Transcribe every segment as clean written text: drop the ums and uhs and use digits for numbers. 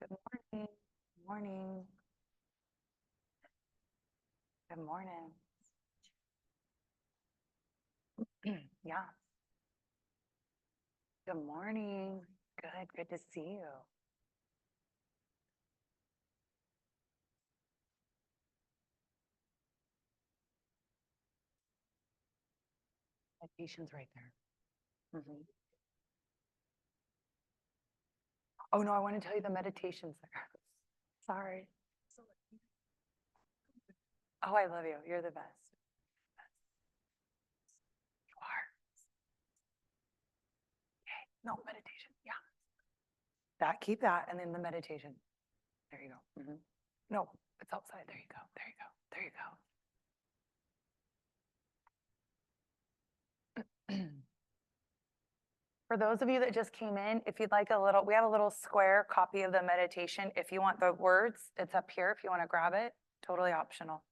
Good morning. Morning. Good morning. Yeah. Good morning. Good to see you. Meditation's right there. Oh no, I want to tell you the meditation's there. Sorry. Oh, I love you. You're the best. You are. Okay. No, meditation. Yeah. Keep that and then the meditation. There you go. No, it's outside. There you go. There you go. There you go. For those of you that just came in, if you'd like we have a little square copy of the meditation. If you want the words, it's up here. If you want to grab it, totally optional.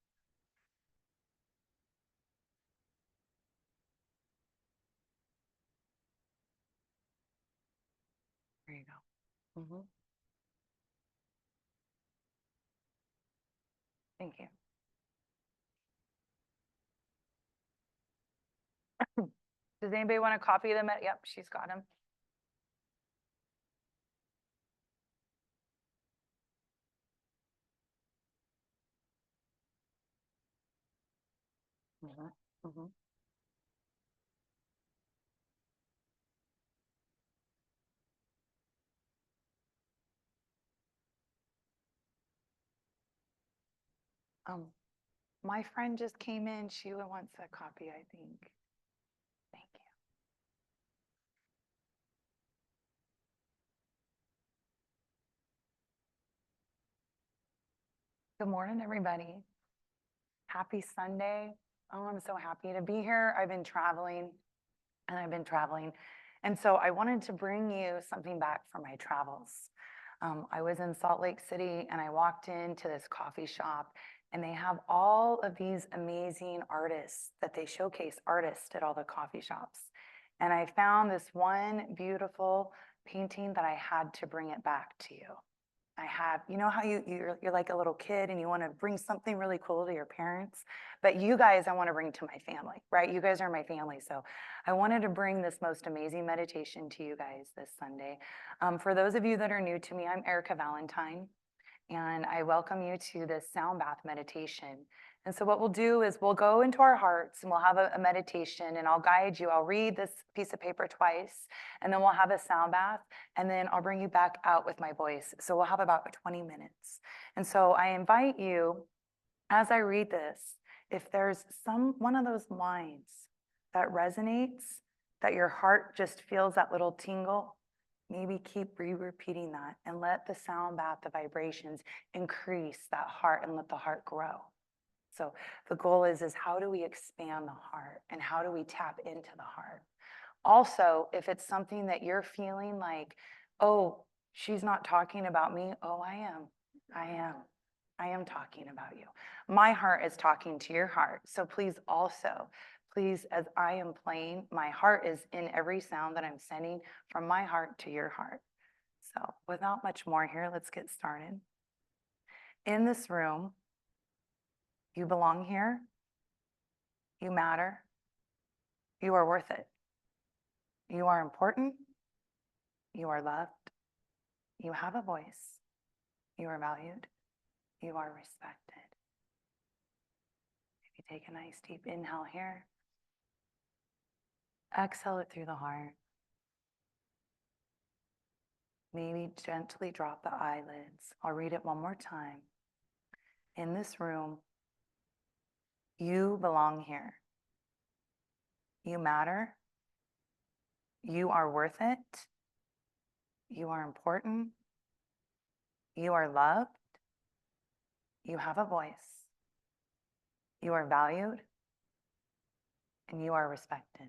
There you go. Thank you. Does anybody want to copy them? Yep, she's got them. Um, my friend just came in. She wants a copy, I think. Thank you. Good morning, everybody. Happy Sunday. Oh, I'm so happy to be here. I've been traveling. And so I wanted to bring you something back from my travels. I was in Salt Lake City and I walked into this coffee shop and they have all of these amazing artists that they showcase artists at all the coffee shops. And I found this one beautiful painting that I had to bring it back to you. You know how you're like a little kid and you want to bring something really cool to your parents, but you guys, I want to bring to my family, right? You guys are my family. So I wanted to bring this most amazing meditation to you guys this Sunday. For those of you that are new to me, I'm Erica Valentine, and I welcome you to this sound bath meditation. And so what we'll do is we'll go into our hearts and we'll have a meditation and I'll guide you. I'll read this piece of paper twice and then we'll have a sound bath and then I'll bring you back out with my voice. So we'll have about 20 minutes. And so I invite you, as I read this, if there's one of those lines that resonates, that your heart just feels that little tingle, maybe keep repeating that and let the sound bath, the vibrations increase that heart and let the heart grow. So the goal is how do we expand the heart and how do we tap into the heart? Also, if it's something that you're feeling like, oh, she's not talking about me. Oh, I am. I am. I am talking about you. My heart is talking to your heart. So please as I am playing, my heart is in every sound that I'm sending from my heart to your heart. So without much more here, let's get started. In this room, you belong here. You matter. You are worth it. You are important. You are loved. You have a voice. You are valued. You are respected. If you take a nice deep inhale here, exhale it through the heart. Maybe gently drop the eyelids. I'll read it one more time. In this room, you belong here. You matter. You are worth it. You are important. You are loved. You have a voice. You are valued. And you are respected.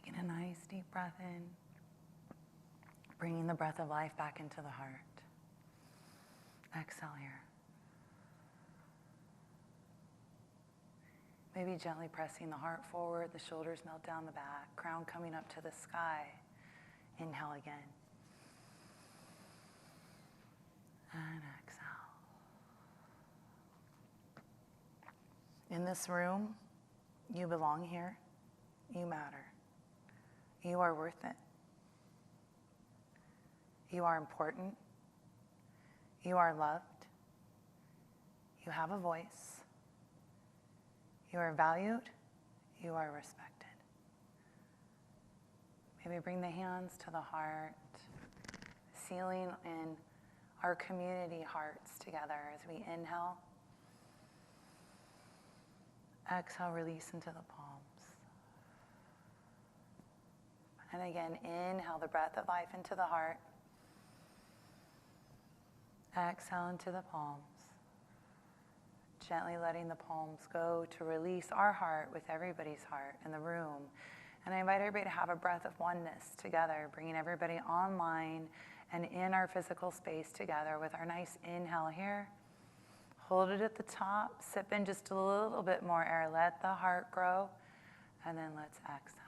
Taking a nice deep breath in, bringing the breath of life back into the heart. Exhale here. Maybe gently pressing the heart forward, the shoulders melt down the back, crown coming up to the sky. Inhale again. And exhale. In this room, you belong here. You matter. You are worth it. You are important. You are loved. You have a voice. You are valued. You are respected. Maybe bring the hands to the heart, sealing in our community hearts together as we inhale. Exhale, release into the palms. And again, inhale the breath of life into the heart. Exhale into the palms. Gently letting the palms go to release our heart with everybody's heart in the room. And I invite everybody to have a breath of oneness together, bringing everybody online and in our physical space together with our nice inhale here. Hold it at the top, sip in just a little bit more air, let the heart grow, and then let's exhale.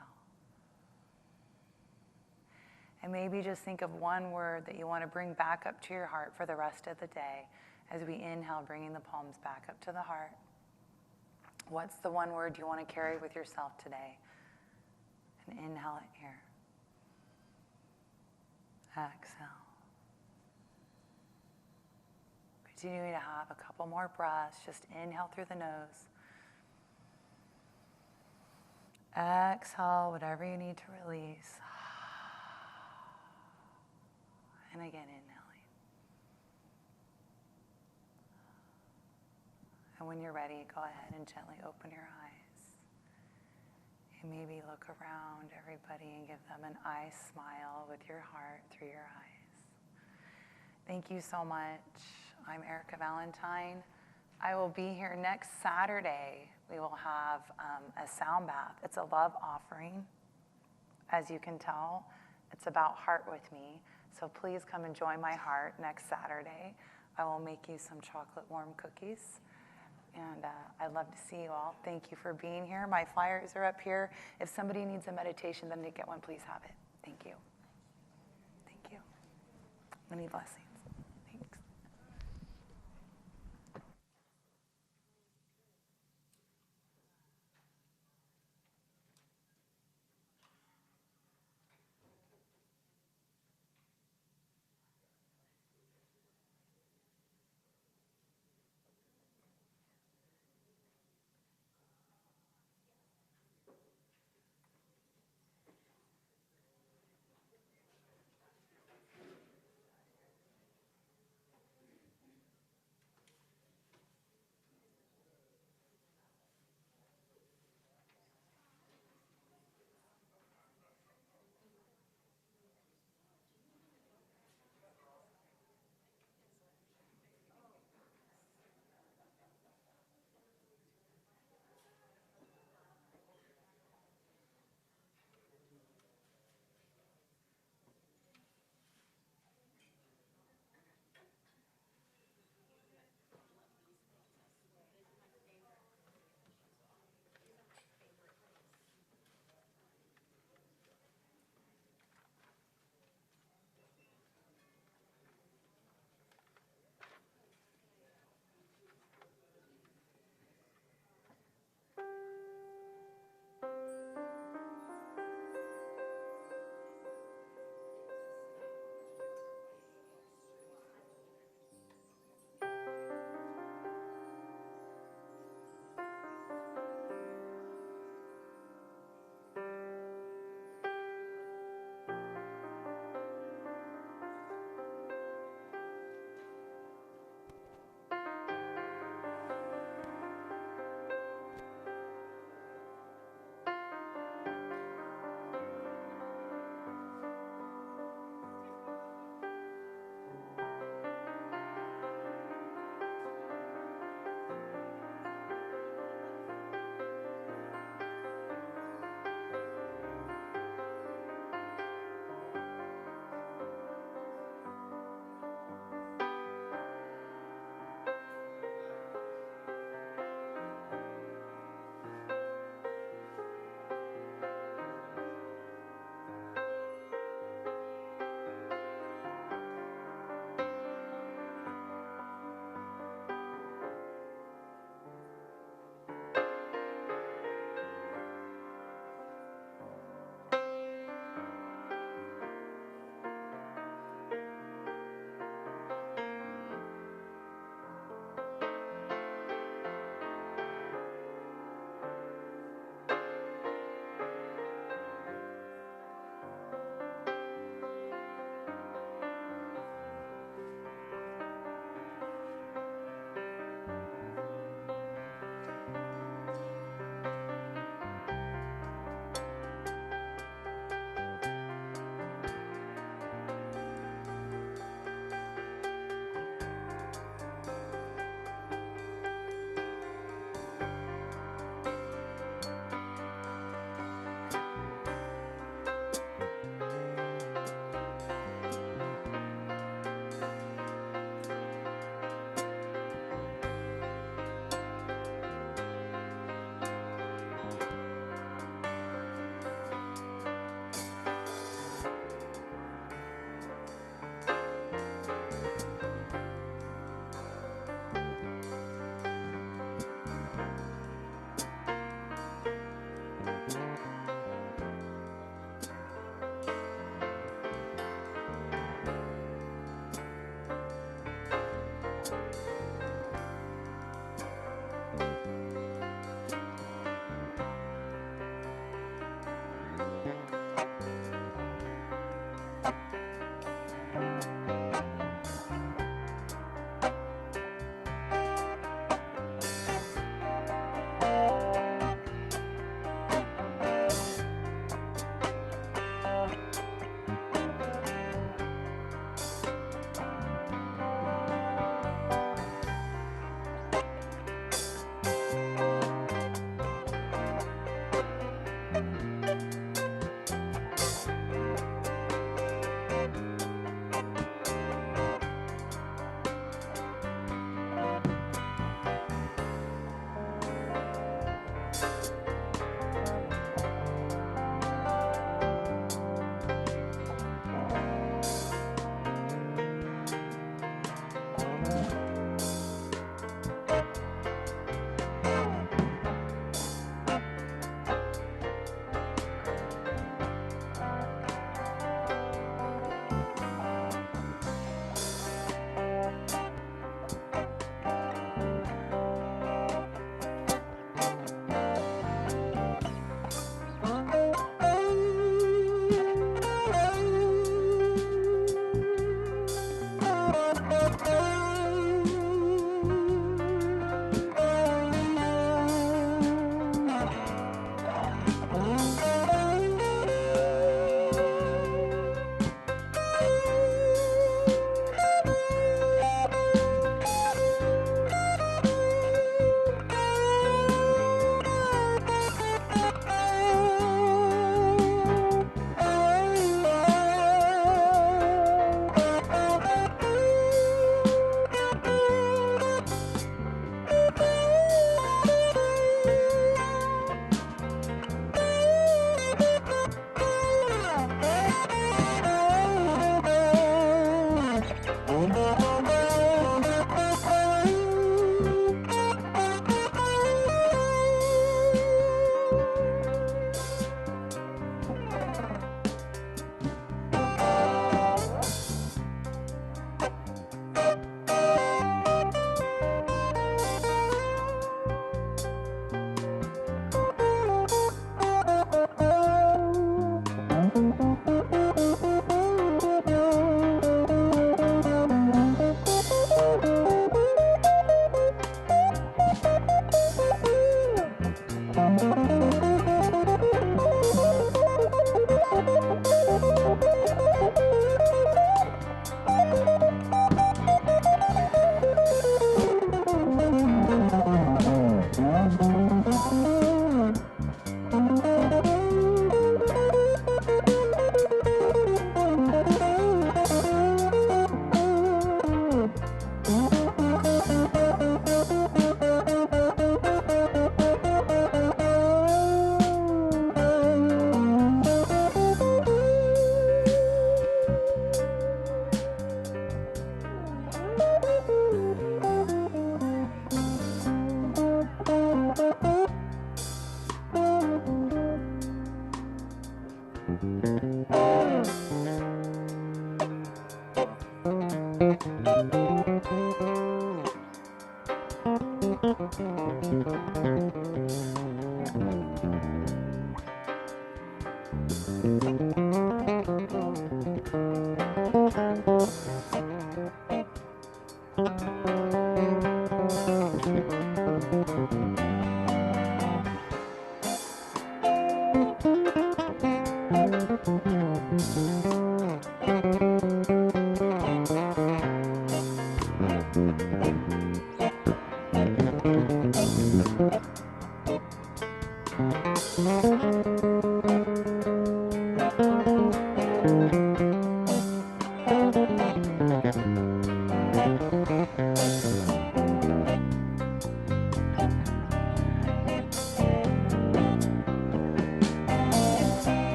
And maybe just think of one word that you want to bring back up to your heart for the rest of the day as we inhale, bringing the palms back up to the heart. What's the one word you want to carry with yourself today? And inhale it here. Exhale. Continuing to have a couple more breaths. Just inhale through the nose. Exhale, whatever you need to release. And again, inhaling. And when you're ready, go ahead and gently open your eyes. And maybe look around everybody and give them an eye smile with your heart through your eyes. Thank you so much. I'm Erica Valentine. I will be here next Saturday. We will have a sound bath. It's a love offering. As you can tell, it's about heart with me. So please come and join my heart next Saturday. I will make you some chocolate warm cookies. And I'd love to see you all. Thank you for being here. My flyers are up here. If somebody needs a meditation, then they get one, please have it. Thank you. Thank you. Many blessings.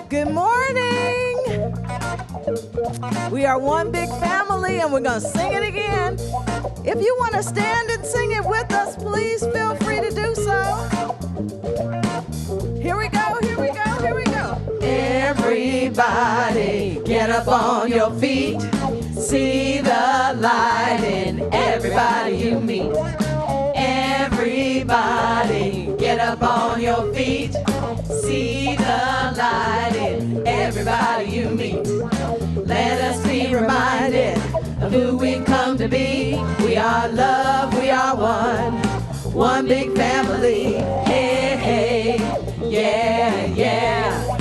Good morning. We are one big family and we're going to sing it again. If you want to stand and sing it with us, please feel free to do so. Here we go, here we go, here we go. Everybody get up on your feet. See the light in everybody you meet. Everybody get up on your feet. See the light in everybody you meet. Let us be reminded of who we've come to be. We are love, we are one, one big family. Hey, hey, yeah, yeah.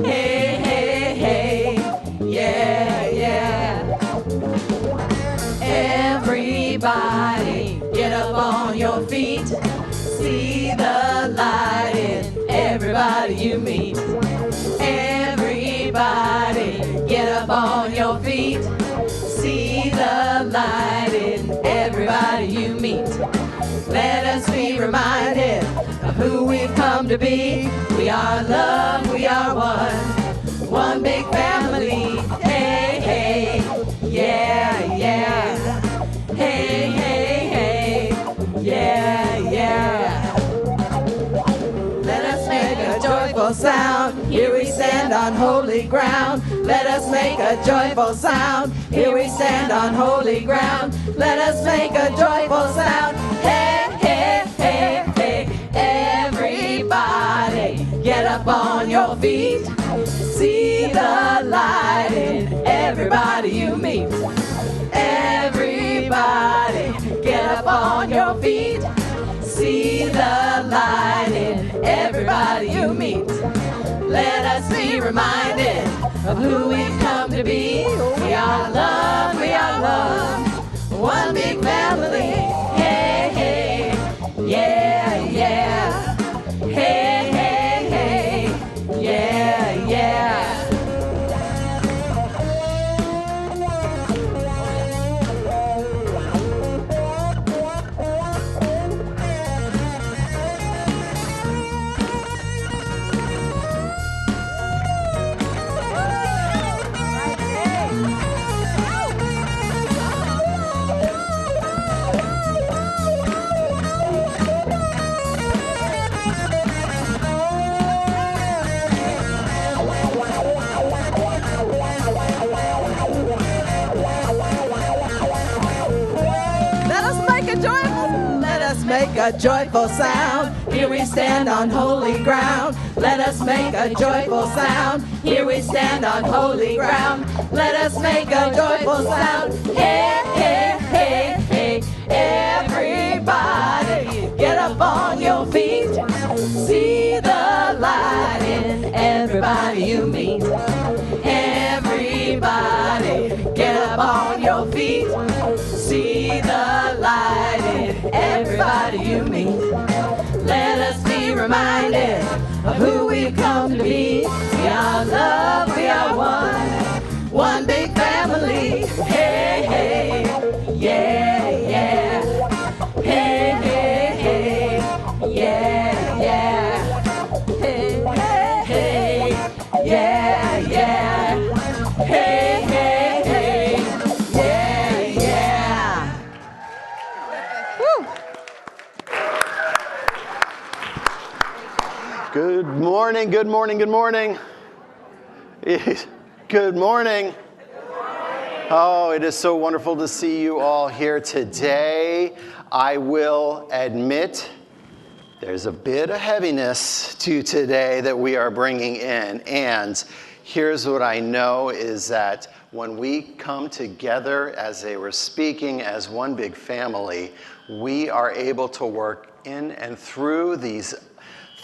Hey, hey, hey, yeah, yeah. Everybody get up on your feet. See the light in everybody you meet. Everybody get up on your feet. See the light in everybody you meet. Let us be reminded of who we've come to be. We are love, we are one big family. Hey, hey, yeah, yeah. Hey, hey, hey, yeah, yeah. Let us make a joyful sound. Here we stand on holy ground. Let us make a joyful sound. Here we stand on holy ground. Let us make a joyful sound. Hey, hey, hey, hey. Everybody get up on your feet. See the light in everybody you meet. Everybody get up on your feet. See the light in everybody you meet. Let us be reminded of who we've come to be. We are love, one big family. Hey, hey, yeah, yeah. Hey, hey, hey, yeah, yeah. make a joyful sound. Here we stand on holy ground. Let us make a joyful sound. Here we stand on holy ground. Let us make a joyful sound. Hey, hey, hey, hey. Everybody, get up on your feet. See the light in everybody you meet. Everybody, get up on your feet. See the light in everybody you meet. Let us be reminded of who we've come to be. We are love, we are one big family. Hey, hey, yeah, yeah. Hey, hey, hey, yeah, yeah. Hey, hey, hey, yeah, yeah. Hey, hey, hey, yeah, yeah. Woo. Good morning, good morning, good morning. Good morning. Oh, it is so wonderful to see you all here today. I will admit there's a bit of heaviness to today that we are bringing in. And here's what I know is that when we come together as they were speaking as one big family, we are able to work in and through these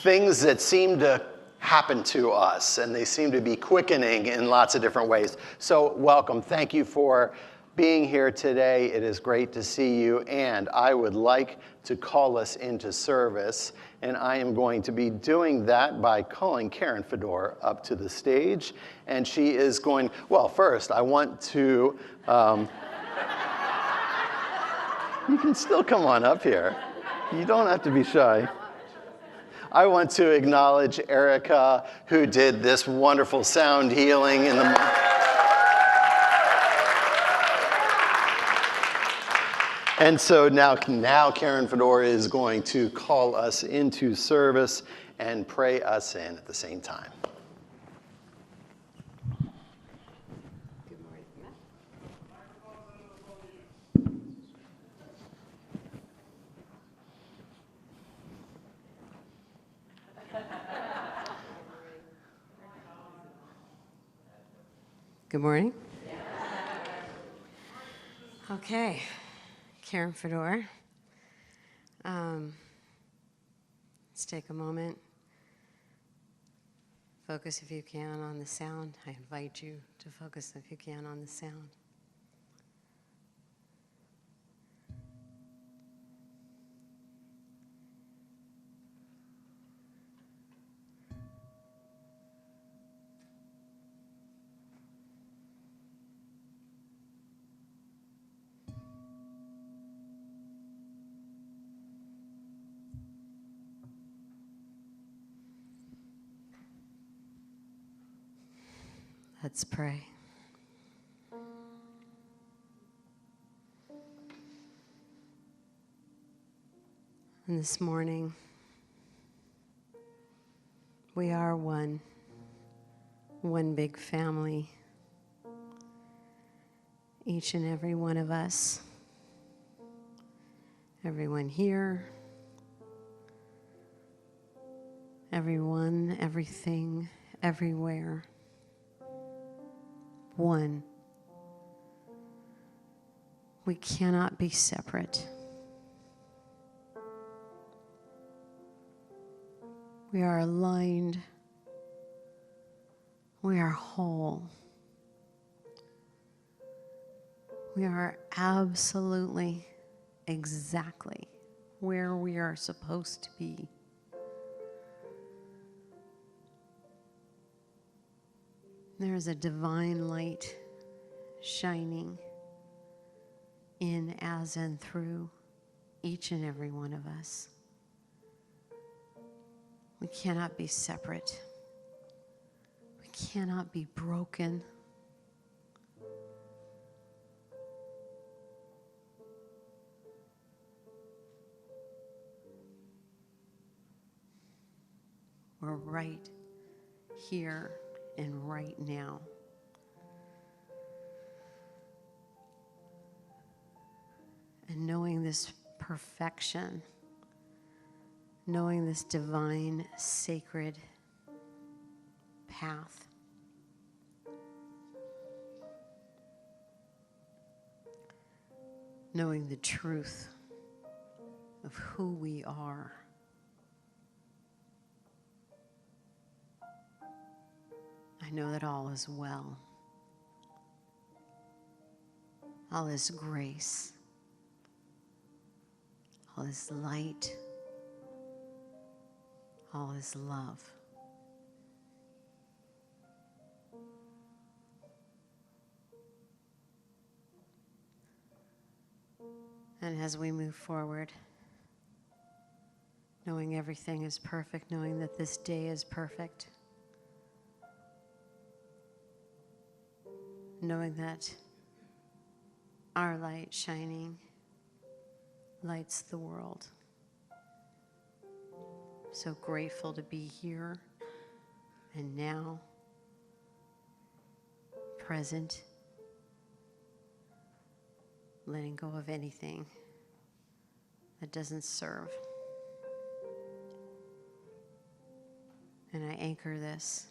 things that seem to happen to us, and they seem to be quickening in lots of different ways. So welcome. Thank you for being here today. It is great to see you, and I would like to call us into service, and I am going to be doing that by calling Karen Fedor up to the stage, and she is going, well, first, I want to, you can still come on up here. You don't have to be shy. I want to acknowledge Erica, who did this wonderful sound healing in the And so now Karen Fedor is going to call us into service and pray us in at the same time. Good morning. Okay, Karen Fedor. Let's take a moment. Focus if you can on the sound. I invite you to focus if you can on the sound. Let's pray. And this morning, we are one big family. Each and every one of us, everyone here, everyone, everything, everywhere. One. We cannot be separate. We are aligned. We are whole. We are absolutely, exactly where we are supposed to be. There is a divine light shining in, as, and through each and every one of us. We cannot be separate. We cannot be broken. We're right here and right now. And knowing this perfection knowing this divine, sacred path. Knowing the truth of who we are. I know that all is well. All is grace. All is light. All is love. And as we move forward, knowing everything is perfect, knowing that this day is perfect, knowing that our light shining lights the world. So grateful to be here and now, present, letting go of anything that doesn't serve. And I anchor this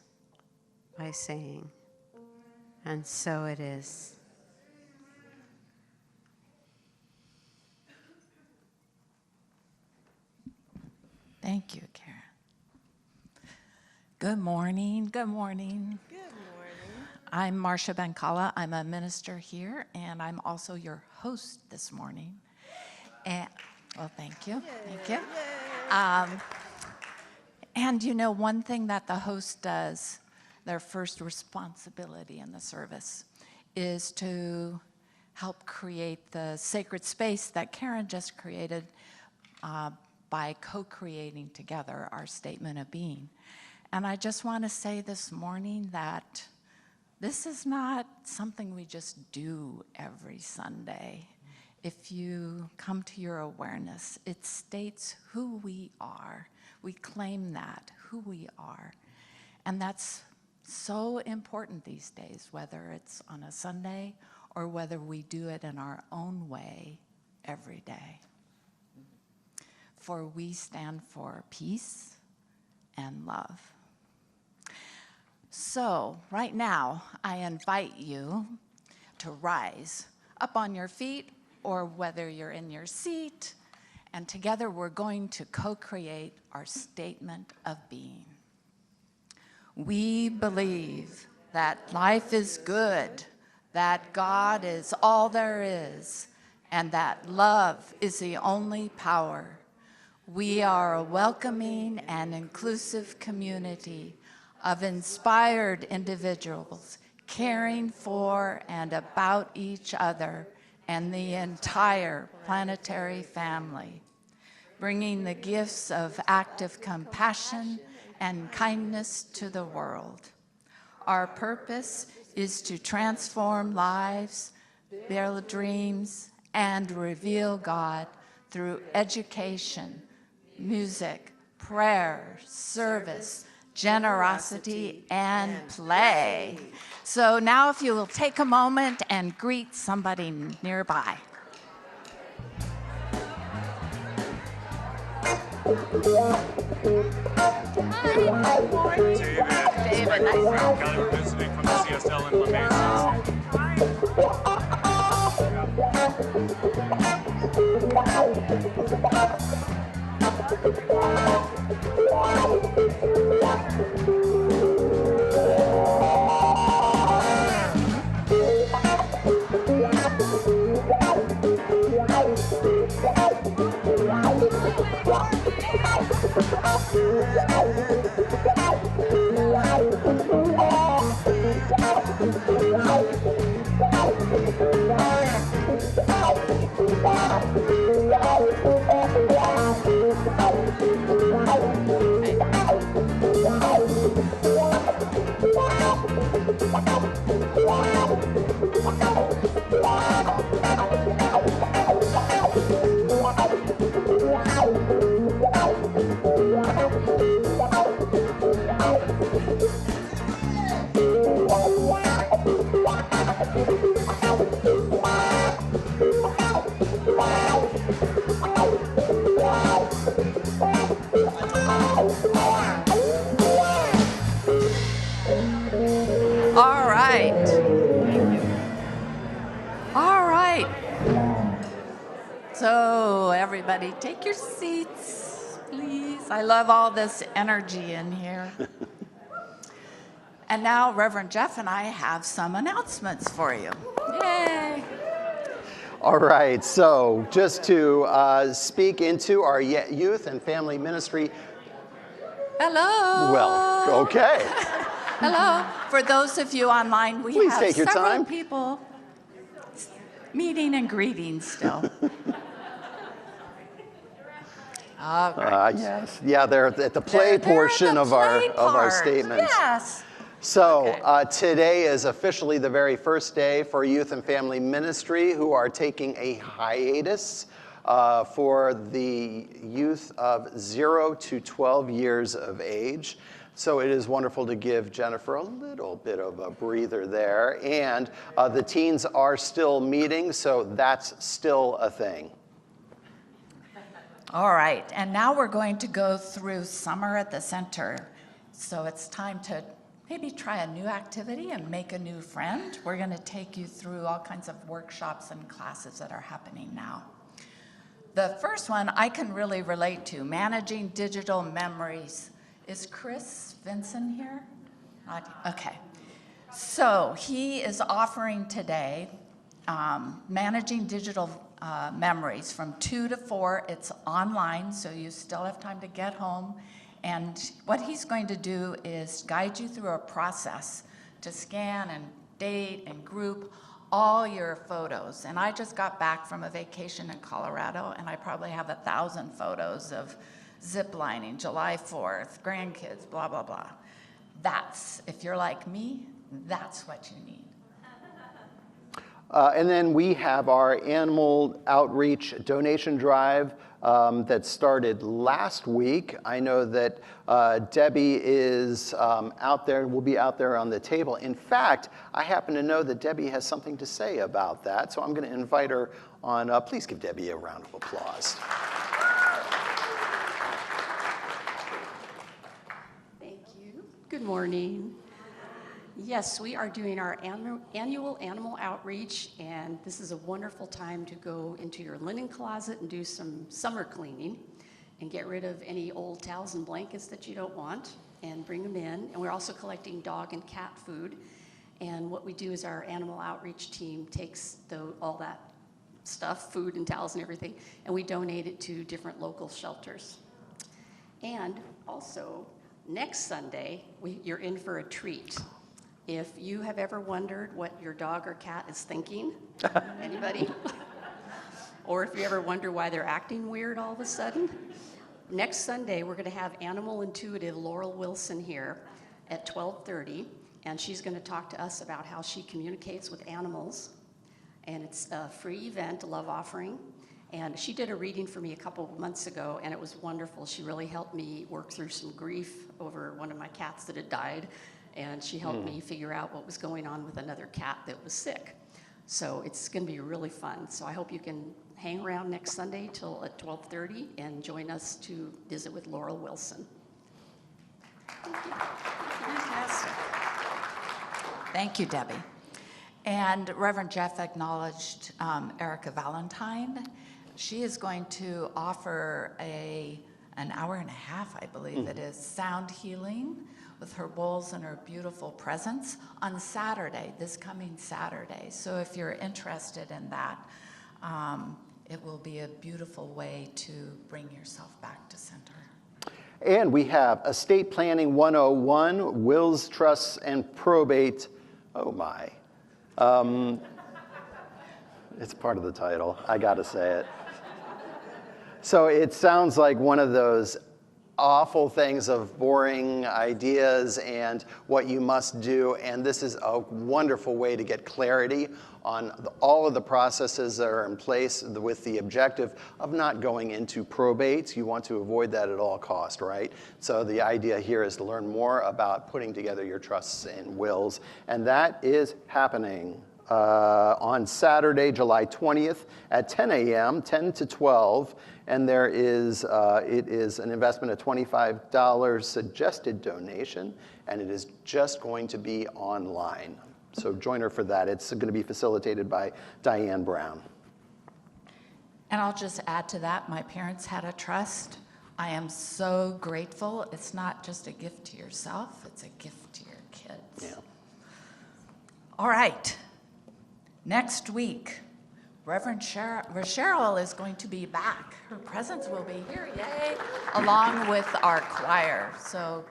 by saying, and so it is. Thank you, Karen. Good morning. Good morning. Good morning. I'm Marcia Bancala. I'm a minister here, and I'm also your host this morning. And well, thank you. Thank you. And you know, one thing that the host does, their first responsibility in the service, is to help create the sacred space that Karen just created by co-creating together our statement of being. And I just want to say this morning that this is not something we just do every Sunday. If you come to your awareness, it states who we are. We claim that, who we are. And that's so important these days, whether it's on a Sunday or whether we do it in our own way every day. For we stand for peace and love. So right now, I invite you to rise up on your feet or whether you're in your seat, and together we're going to co-create our statement of being. We believe that life is good, that God is all there is, and that love is the only power. We are a welcoming and inclusive community of inspired individuals caring for and about each other and the entire planetary family, bringing the gifts of active compassion and kindness to the world. Our purpose is to transform lives, build dreams, and reveal God through education, music, prayer, service, generosity, and play. So now if you will take a moment and greet somebody nearby. David, nice. Got her visiting from the CSL in LeMay. everybody, take your seats, please. I love all this energy in here. And now Reverend Jeff and I have some announcements for you. Yay! All right, so just to speak into our youth and family ministry. Hello. Well, okay. Hello. For those of you online, we Please have take your several time. people meeting and greeting still. All right. Yes, yeah, they're at the play They're portion at the of our part. statements. Yes. So Okay. today is officially the very first day for Youth and Family Ministry, who are taking a hiatus for the youth of 0 to 12 years of age. So it is wonderful to give Jennifer a little bit of a breather there. And the teens are still meeting, so that's still a thing. All right, and now we're going to go through Summer at the Center. So it's time to maybe try a new activity and make a new friend. We're going to take you through all kinds of workshops and classes that are happening now. The first one I can really relate to, managing digital memories. Is Chris Vinson here? Okay. So he is offering today managing digital memories from 2 to 4. It's online, so you still have time to get home. And what he's going to do is guide you through a process to scan and date and group all your photos. And I just got back from a vacation in Colorado, and I probably have 1,000 photos of ziplining, July 4th, grandkids, blah, blah, blah. That's, if you're like me, that's what you need. And then we have our animal outreach donation drive that started last week. I know that Debbie is out there, will be out there on the table. In fact, I happen to know that Debbie has something to say about that, so I'm going to invite her on. Please give Debbie a round of applause. Thank you. Good morning. Yes, we are doing our annual animal outreach, and this is a wonderful time to go into your linen closet and do some summer cleaning and get rid of any old towels and blankets that you don't want and bring them in. And we're also collecting dog and cat food. And what we do is our animal outreach team takes all that stuff, food and towels and everything, and we donate it to different local shelters. And also, next Sunday, you're in for a treat. If you have ever wondered what your dog or cat is thinking, anybody? Or if you ever wonder why they're acting weird all of a sudden, next Sunday we're going to have animal intuitive Laurel Wilson here at 12:30, and she's going to talk to us about how she communicates with animals. And it's a free event, a love offering. And she did a reading for me a couple of months ago, and it was wonderful. She really helped me work through some grief over one of my cats that had died. And she helped me figure out what was going on with another cat that was sick. So it's going to be really fun. So I hope you can hang around next Sunday till at 12:30 and join us to visit with Laurel Wilson. Thank you. Fantastic. Thank you, Debbie. And Reverend Jeff acknowledged Erica Valentine. She is going to offer an hour and a half, I believe it is, sound healing with her bowls and her beautiful presence on Saturday, this coming Saturday. So if you're interested in that, it will be a beautiful way to bring yourself back to center. And we have Estate Planning 101, Wills, Trusts, and Probate. Oh my. It's part of the title, I gotta say it. So it sounds like one of those awful things of boring ideas and what you must do, and this is a wonderful way to get clarity on all of the processes that are in place with the objective of not going into probates. You want to avoid that at all costs, right? So the idea here is to learn more about putting together your trusts and wills, and that is happening on Saturday, July 20th at 10 a.m., 10 to 12, and there is, it is an investment of $25 suggested donation, and it is just going to be online. So join her for that. It's going to be facilitated by Diane Brown. And I'll just add to that, my parents had a trust. I am so grateful. It's not just a gift to yourself, it's a gift to your kids. Yeah. All right. Next week, Reverend Cheryl is going to be back. Her presence will be here, yay, along with our choir. So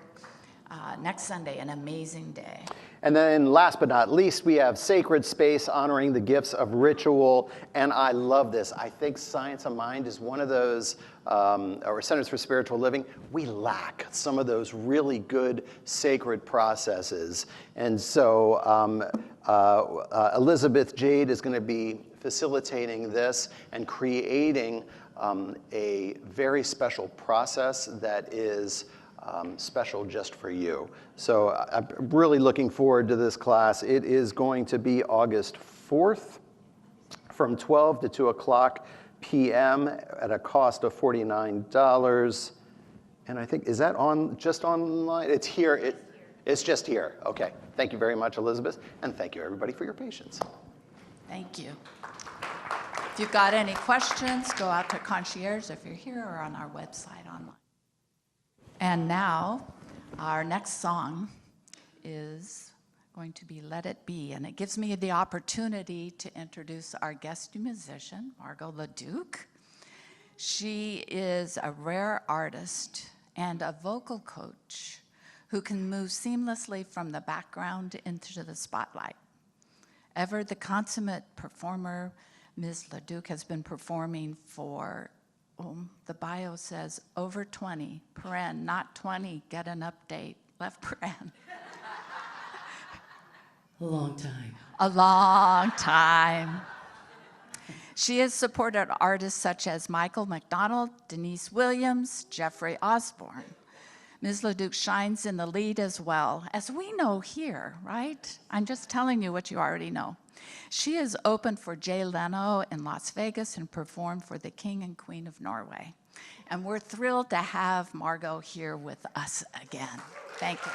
next Sunday, an amazing day. And then last but not least, we have Sacred Space honoring the gifts of ritual. And I love this. I think Science of Mind is one of those, or Centers for Spiritual Living, we lack some of those really good sacred processes. And so Elizabeth Jade is going to be facilitating this and creating a very special process that is special just for you. So I'm really looking forward to this class. It is going to be August 4th from 12 to 2 o'clock p.m. at a cost of $49. And I think, is that just online? It's here. It's just here. Okay. Thank you very much, Elizabeth. And thank you, everybody, for your patience. Thank you. If you've got any questions, go out to Concierge if you're here or on our website online. And now, our next song is going to be Let It Be, and it gives me the opportunity to introduce our guest musician, Margot LeDuc. She is a rare artist and a vocal coach who can move seamlessly from the background into the spotlight. Ever the consummate performer, Ms. LeDuc has been performing for the bio says over 20, paren, not 20, get an update, left paren. A long time. A long time. She has supported artists such as Michael McDonald, Denise Williams, Jeffrey Osborne. Ms. LeDuc shines in the lead as well, as we know here, right? I'm just telling you what you already know. She has opened for Jay Leno in Las Vegas and performed for the King and Queen of Norway. And we're thrilled to have Margot here with us again. Thank you.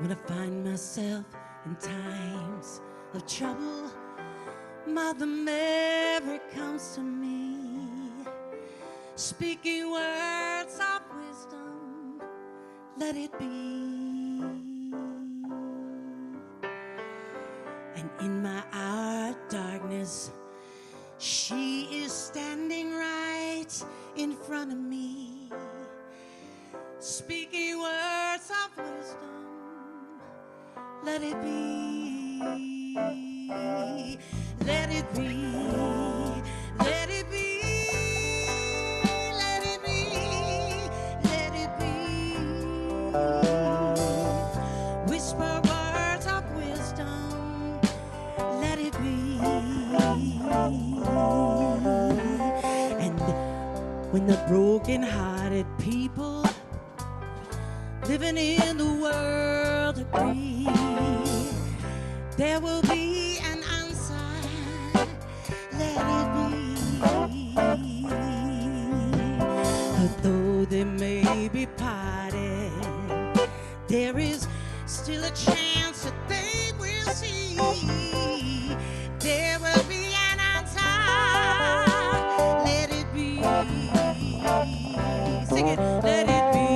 When I find myself in times of trouble, Mother Mary comes to me, speaking words of wisdom, let it be. And in my hour of darkness, she is standing right in front of me, speaking words of wisdom. Let it be, let it be, let it be, let it be, let it be. Whisper words of wisdom, let it be. And when the broken-hearted people living in the world agree, there will be an answer, let it be. But though they may be parted, there is still a chance that they will see. There will be an answer, let it be. Sing it, let it be.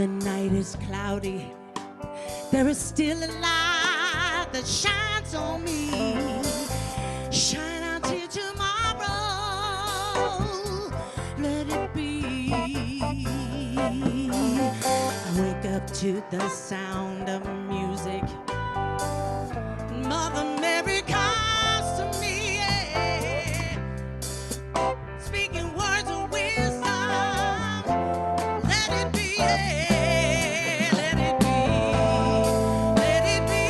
the night is cloudy, there is still a light that shines on me. Shine out till tomorrow, let it be. I wake up to the sound of music. Mother Mary comes to me, yeah, speaking words of wisdom. Let it be, yeah, let it be, let it be,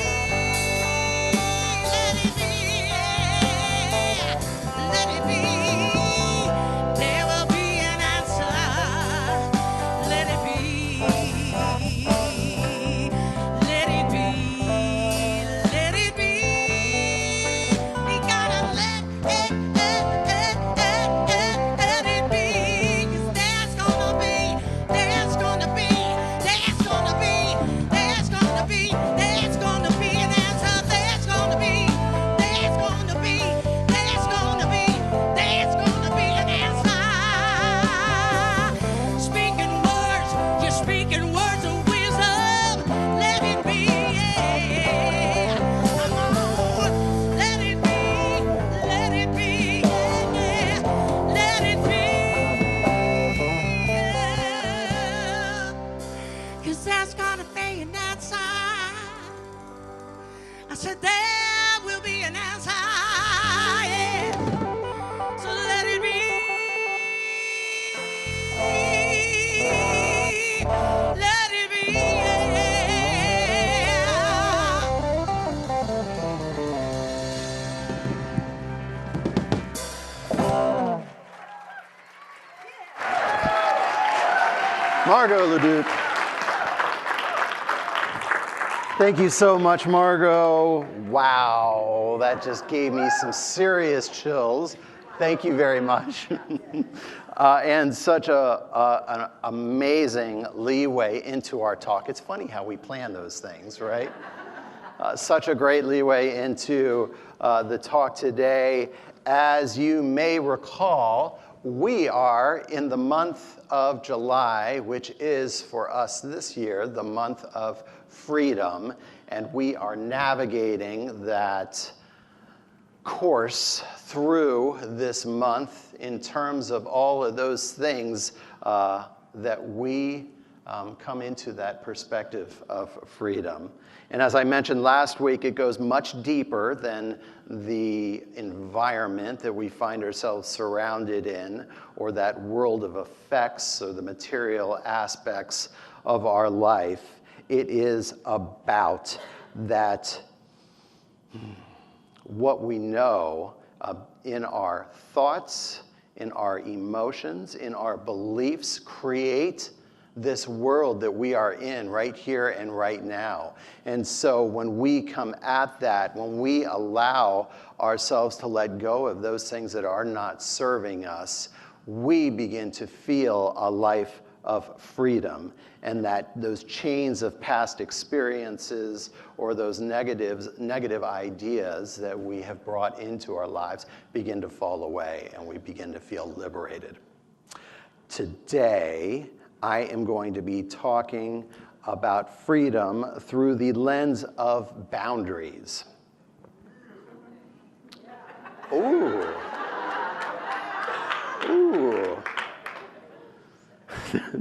let it be, yeah, let it be. There will be an answer. Let it be, let it be, let it be. We gotta let it be. 'Cause there's gonna be, there's gonna be, there's gonna be, there's gonna be, there's gonna be an answer. There's gonna be, there's gonna be, there's gonna be, there's gonna be an answer. Speaking words, you're speaking words of wisdom. Let it be, yeah. Come on, let it be, let it be, yeah. Let it be, yeah. 'Cause there's gonna be an answer. I said there will be an answer, yeah. So let it be, let it be, yeah. Margot Leduc. Thank you so much, Margot. Wow, that just gave me some serious chills. Thank you very much. And such an amazing leeway into our talk. It's funny how we plan those things, right? Such a great leeway into the talk today. As you may recall, we are in the month of July, which is for us this year, the month of freedom, and we are navigating that course through this month in terms of all of those things that we come into that perspective of freedom. And as I mentioned last week, it goes much deeper than the environment that we find ourselves surrounded in, or that world of effects, or the material aspects of our life. It is about that, what we know in our thoughts, in our emotions, in our beliefs, create this world that we are in right here and right now. And so when we come at that, when we allow ourselves to let go of those things that are not serving us, we begin to feel a life of freedom, and that those chains of past experiences or those negative ideas that we have brought into our lives begin to fall away, and we begin to feel liberated. Today, I am going to be talking about freedom through the lens of boundaries. Ooh. Ooh.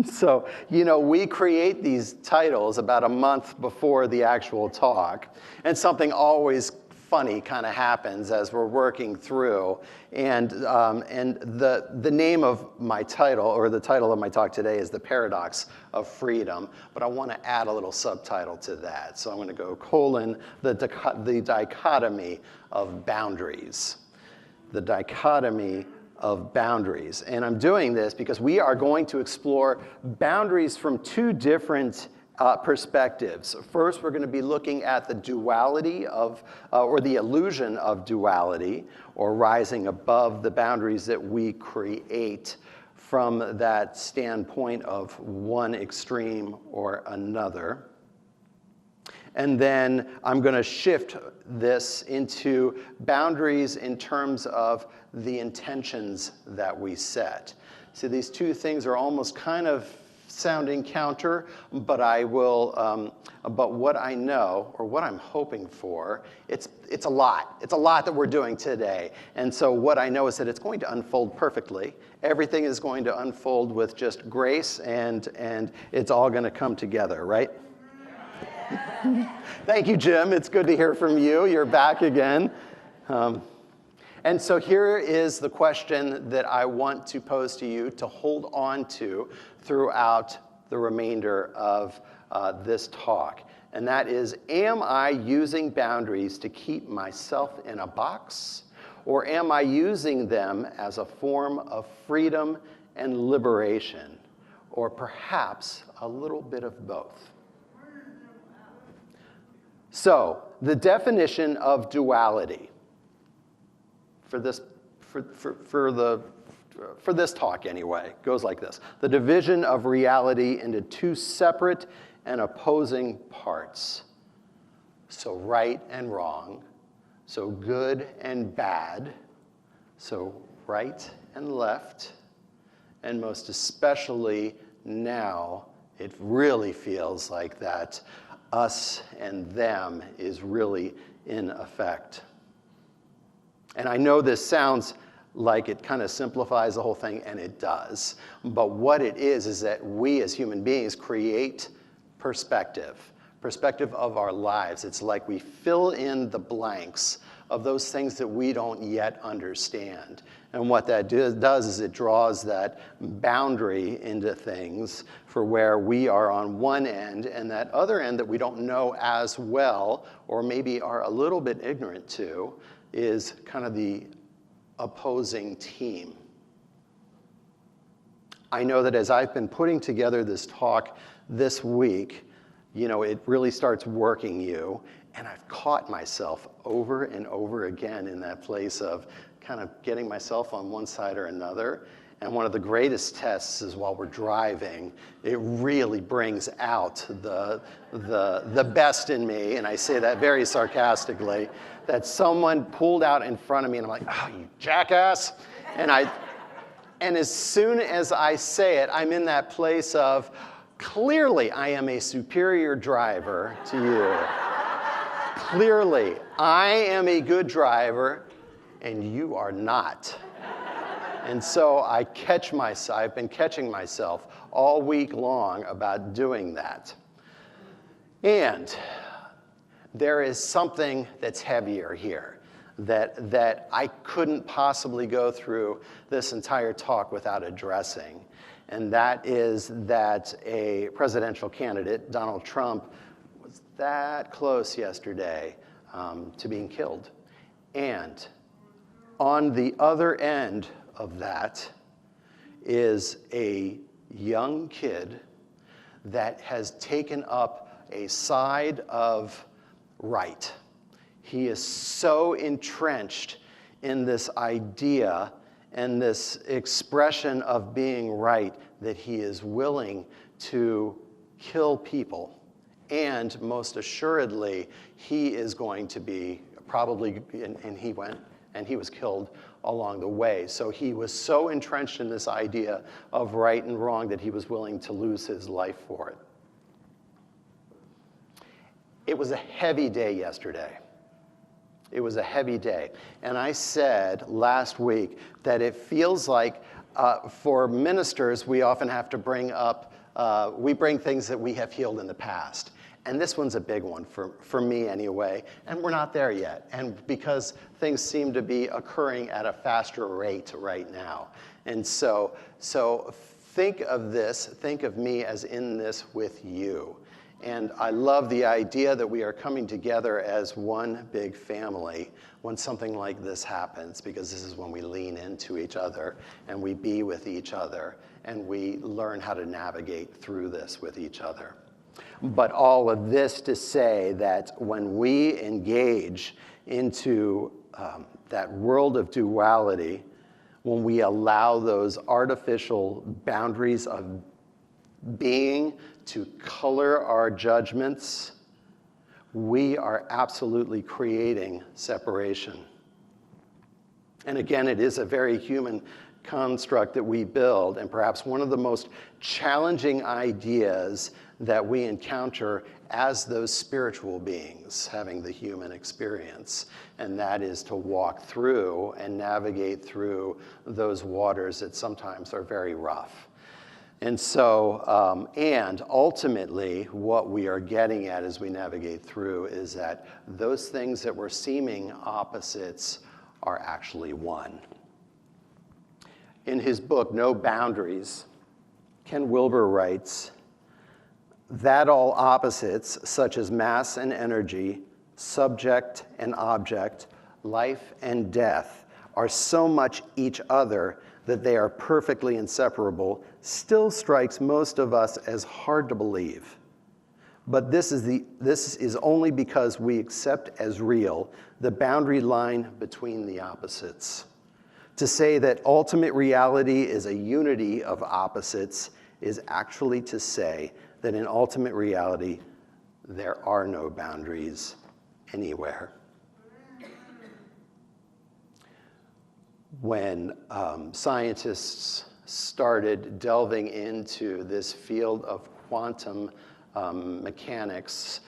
So, you know, we create these titles about a month before the actual talk, and something always funny kind of happens as we're working through. And the name of my title, or the title of my talk today, is The Paradox of Freedom, but I want to add a little subtitle to that. So I'm going to go : the dichotomy of boundaries. The dichotomy of boundaries. And I'm doing this because we are going to explore boundaries from two different perspectives. First, we're going to be looking at the duality of, or the illusion of duality, or rising above the boundaries that we create from that standpoint of one extreme or another. And then I'm going to shift this into boundaries in terms of the intentions that we set. So these two things are almost kind of sounding counter, but I will, but what I know, or what I'm hoping for, it's a lot. It's a lot that we're doing today. And so what I know is that it's going to unfold perfectly. Everything is going to unfold with just grace, and it's all going to come together, right? Thank you, Jim. It's good to hear from you. You're back again. And so here is the question that I want to pose to you to hold on to throughout the remainder of this talk. And that is, am I using boundaries to keep myself in a box, or am I using them as a form of freedom and liberation, or perhaps a little bit of both? So, the definition of duality for this talk anyway goes like this: the division of reality into two separate and opposing parts. So right and wrong, so good and bad, so right and left, and most especially now, it really feels like that us and them is really in effect. And I know this sounds like it kind of simplifies the whole thing, and it does. But what it is that we as human beings create perspective of our lives. It's like we fill in the blanks of those things that we don't yet understand. And what that does is it draws that boundary into things for where we are on one end, and that other end that we don't know as well, or maybe are a little bit ignorant to, is kind of the opposing team. I know that as I've been putting together this talk this week, you know, it really starts working you, and I've caught myself over and over again in that place of kind of getting myself on one side or another. And one of the greatest tests is while we're driving. It really brings out the best in me, and I say that very sarcastically, that someone pulled out in front of me, and I'm like, oh, you jackass. And as soon as I say it, I'm in that place of, clearly I am a superior driver to you. Clearly, I am a good driver, and you are not. And so I've been catching myself all week long about doing that. And there is something that's heavier here that I couldn't possibly go through this entire talk without addressing. And that is that a presidential candidate, Donald Trump, was that close yesterday to being killed. And on the other end of that is a young kid that has taken up a side of right. He is so entrenched in this idea and this expression of being right that he is willing to kill people. And most assuredly, he is going to be probably, and he went, and he was killed along the way. So he was so entrenched in this idea of right and wrong that he was willing to lose his life for it. It was a heavy day yesterday. It was a heavy day. And I said last week that it feels like for ministers, we often have to bring up, we bring things that we have healed in the past. And this one's a big one for me anyway, and we're not there yet. And because things seem to be occurring at a faster rate right now. And so think of me as in this with you. And I love the idea that we are coming together as one big family when something like this happens, because this is when we lean into each other and we be with each other and we learn how to navigate through this with each other. But all of this to say that when we engage into that world of duality, when we allow those artificial boundaries of being to color our judgments, we are absolutely creating separation. And again, it is a very human construct that we build, and perhaps one of the most challenging ideas that we encounter as those spiritual beings having the human experience, and that is to walk through and navigate through those waters that sometimes are very rough. And so, and ultimately, what we are getting at as we navigate through is that those things that were seeming opposites are actually one. In his book, No Boundaries, Ken Wilber writes that all opposites, such as mass and energy, subject and object, life and death, are so much each other that they are perfectly inseparable, still strikes most of us as hard to believe. But this is only because we accept as real the boundary line between the opposites. To say that ultimate reality is a unity of opposites is actually to say that in ultimate reality, there are no boundaries anywhere. When scientists started delving into this field of quantum mechanics,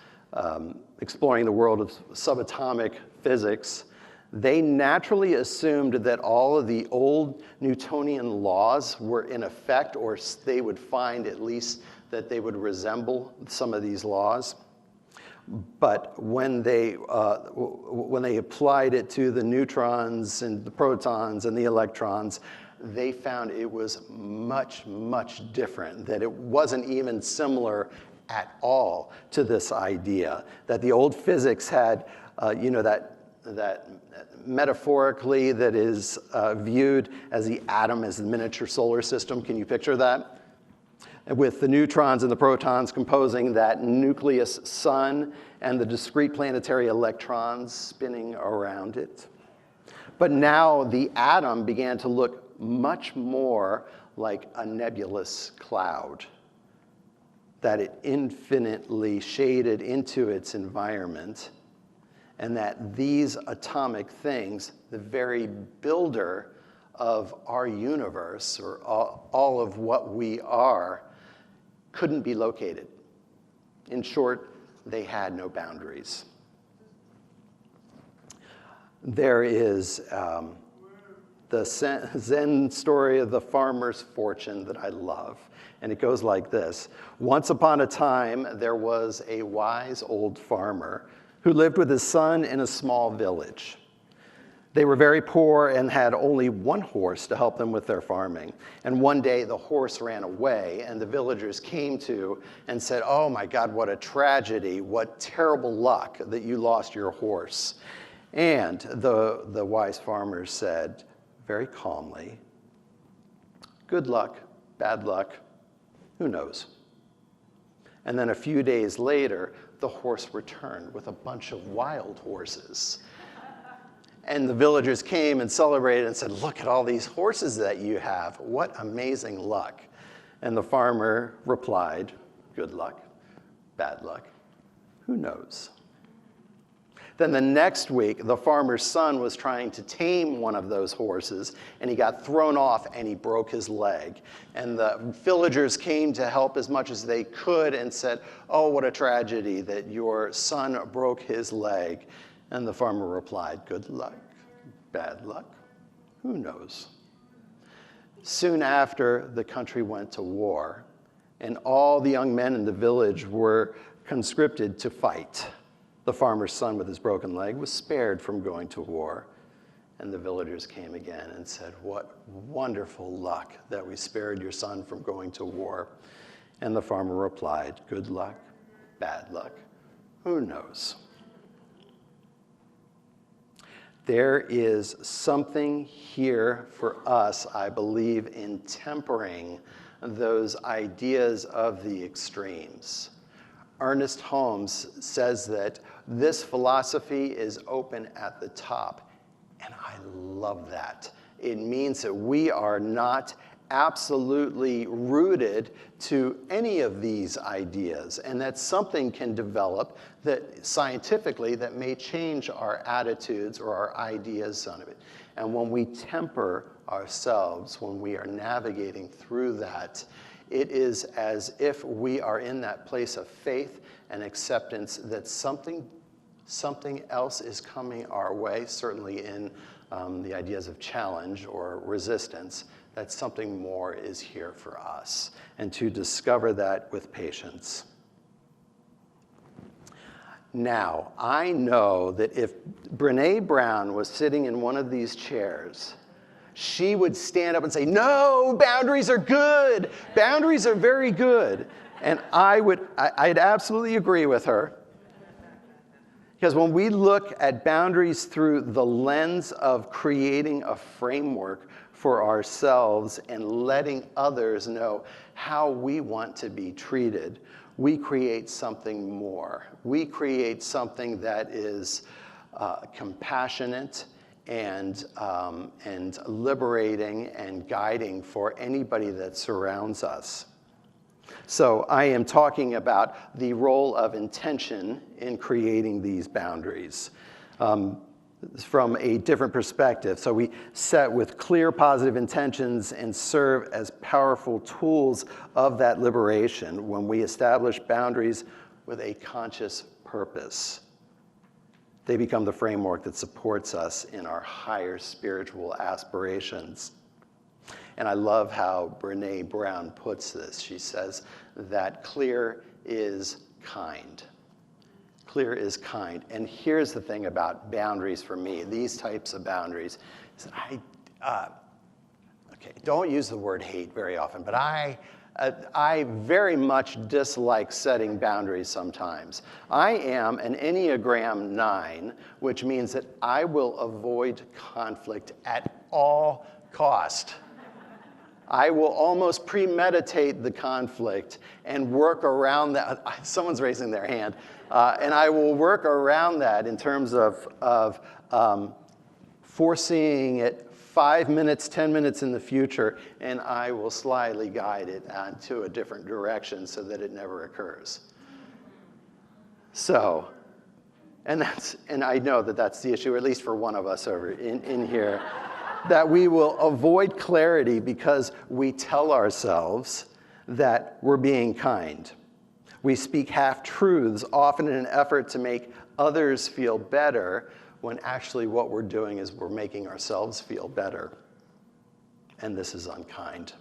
exploring the world of subatomic physics, they naturally assumed that all of the old Newtonian laws were in effect, or they would find at least that they would resemble some of these laws. But when they applied it to the neutrons and the protons and the electrons, they found it was much, much different, that it wasn't even similar at all to this idea, that the old physics had, that metaphorically that is viewed as the atom as the miniature solar system. Can you picture that? With the neutrons and the protons composing that nucleus sun and the discrete planetary electrons spinning around it. But now the atom began to look much more like a nebulous cloud, that it infinitely shaded into its environment, and that these atomic things, the very builder of our universe, or all of what we are, couldn't be located. In short, they had no boundaries. There is the Zen story of the farmer's fortune that I love, and it goes like this. Once upon a time, there was a wise old farmer who lived with his son in a small village. They were very poor and had only one horse to help them with their farming. And one day the horse ran away, and the villagers came to and said, "Oh my God, what a tragedy, what terrible luck that you lost your horse." And the wise farmer said very calmly, "Good luck, bad luck, who knows?" And then a few days later, the horse returned with a bunch of wild horses. And the villagers came and celebrated and said, "Look at all these horses that you have. What amazing luck." And the farmer replied, "Good luck, bad luck, who knows?" Then the next week, the farmer's son was trying to tame one of those horses, and he got thrown off and he broke his leg. And the villagers came to help as much as they could and said, "Oh, what a tragedy that your son broke his leg." And the farmer replied, "Good luck, bad luck, who knows?" Soon after, the country went to war, and all the young men in the village were conscripted to fight. The farmer's son with his broken leg was spared from going to war. And the villagers came again and said, "What wonderful luck that we spared your son from going to war." And the farmer replied, "Good luck, bad luck, who knows?" There is something here for us, I believe, in tempering those ideas of the extremes. Ernest Holmes says that this philosophy is open at the top, and I love that. It means that we are not absolutely rooted to any of these ideas, and that something can develop that scientifically that may change our attitudes or our ideas on it. And when we temper ourselves, when we are navigating through that, it is as if we are in that place of faith and acceptance that something else is coming our way, certainly in the ideas of challenge or resistance, that something more is here for us, and to discover that with patience. Now, I know that if Brene Brown was sitting in one of these chairs, she would stand up and say, no, boundaries are good. Boundaries are very good. And I'd absolutely agree with her. Because when we look at boundaries through the lens of creating a framework for ourselves and letting others know how we want to be treated, we create something more. We create something that is compassionate and liberating and guiding for anybody that surrounds us. So I am talking about the role of intention in creating these boundaries from a different perspective. So we set with clear positive intentions and serve as powerful tools of that liberation when we establish boundaries with a conscious purpose. They become the framework that supports us in our higher spiritual aspirations. And I love how Brene Brown puts this. She says that clear is kind. Clear is kind. And here's the thing about boundaries for me, these types of boundaries. Is don't use the word hate very often, but I very much dislike setting boundaries sometimes. I am an Enneagram 9, which means that I will avoid conflict at all cost. I will almost premeditate the conflict and work around that. Someone's raising their hand. And I will work around that in terms of foreseeing it 5 minutes, 10 minutes in the future, and I will slyly guide it to a different direction so that it never occurs. So, and I know that that's the issue, at least for one of us over in here, that we will avoid clarity because we tell ourselves that we're being kind. We speak half-truths, often in an effort to make others feel better, when actually what we're doing is we're making ourselves feel better. And this is unkind.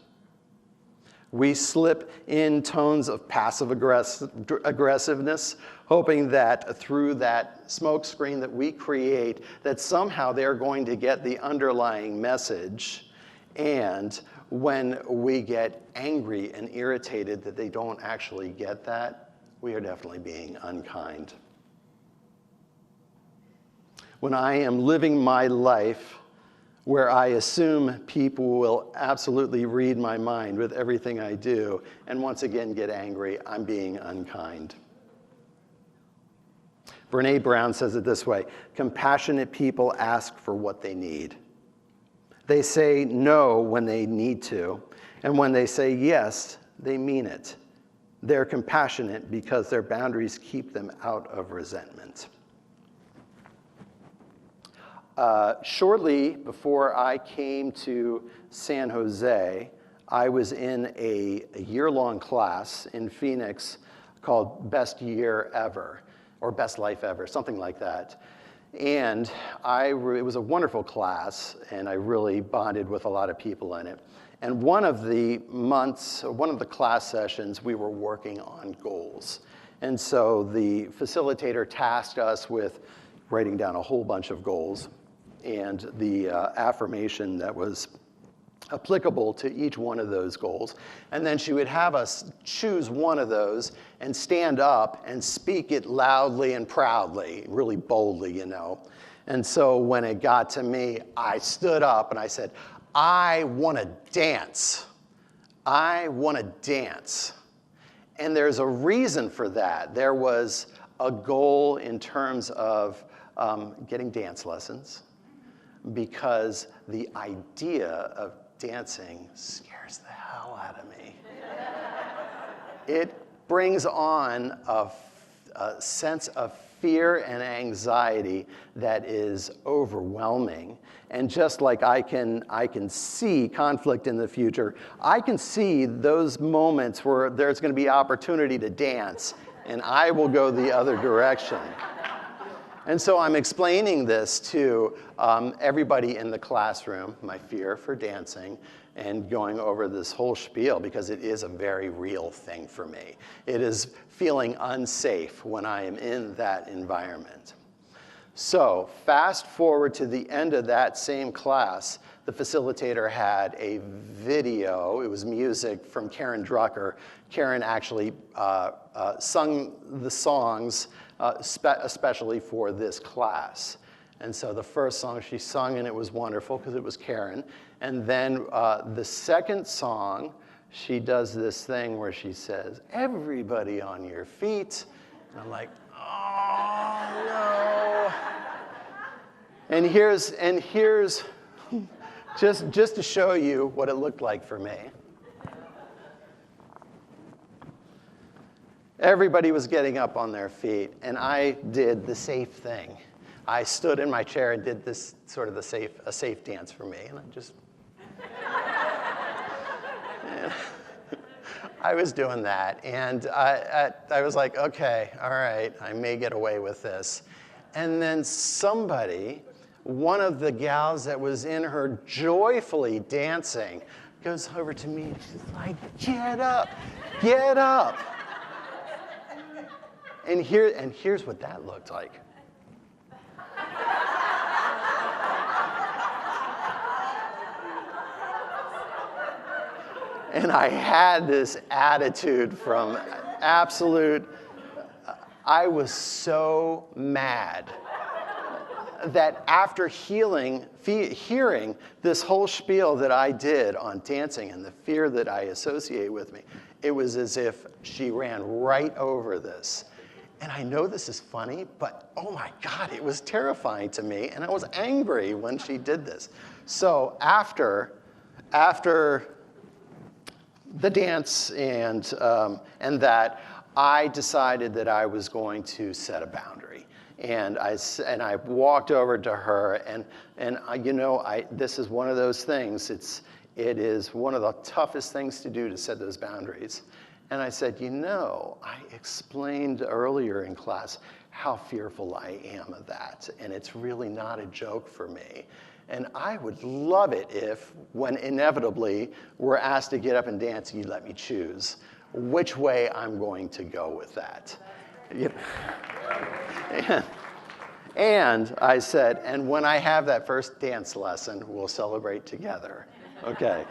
We slip in tones of passive aggressiveness, hoping that through that smoke screen that we create, that somehow they're going to get the underlying message. And when we get angry and irritated that they don't actually get that, we are definitely being unkind. When I am living my life where I assume people will absolutely read my mind with everything I do, and once again get angry, I'm being unkind. Brene Brown says it this way: compassionate people ask for what they need. They say no when they need to, and when they say yes, they mean it. They're compassionate because their boundaries keep them out of resentment. Shortly before I came to San Jose, I was in a year-long class in Phoenix called Best Year Ever, or Best Life Ever, something like that. And it was a wonderful class, and I really bonded with a lot of people in it. And one of the class sessions, we were working on goals. And so the facilitator tasked us with writing down a whole bunch of goals and the affirmation that was applicable to each one of those goals. And then she would have us choose one of those and stand up and speak it loudly and proudly, really boldly, you know. And so when it got to me, I stood up and I said, I want to dance. I want to dance. And there's a reason for that. There was a goal in terms of getting dance lessons, because the idea of dancing scares the hell out of me. It brings on a sense of fear and anxiety that is overwhelming. And just like I can see conflict in the future, I can see those moments where there's going to be opportunity to dance, and I will go the other direction. And so I'm explaining this to everybody in the classroom, my fear for dancing, and going over this whole spiel because it is a very real thing for me. It is feeling unsafe when I am in that environment. So fast forward to the end of that same class, the facilitator had a video. It was music from Karen Drucker. Karen actually sung the songs especially for this class. And so the first song she sung, and it was wonderful because it was Karen. And then the second song, she does this thing where she says, "Everybody on your feet." And I'm like, oh no. And here's just to show you what it looked like for me. Everybody was getting up on their feet, and I did the safe thing. I stood in my chair and did this sort of a safe dance for me, and I was doing that, and I was like, okay, all right, I may get away with this. And then somebody, one of the gals that was in her joyfully dancing, goes over to me and she's like, "Get up, get up." And here's what that looked like. And I had this attitude from absolute, I was so mad that after hearing this whole spiel that I did on dancing and the fear that I associate with me, it was as if she ran right over this. And I know this is funny, but oh my God, it was terrifying to me, and I was angry when she did this. So after the dance and that, I decided that I was going to set a boundary. And I walked over to her, and this is one of those things. It is one of the toughest things to do, to set those boundaries. And I said, I explained earlier in class how fearful I am of that, and it's really not a joke for me. And I would love it if, when inevitably we're asked to get up and dance, you let me choose which way I'm going to go with that. And I said, and when I have that first dance lesson, we'll celebrate together. Okay.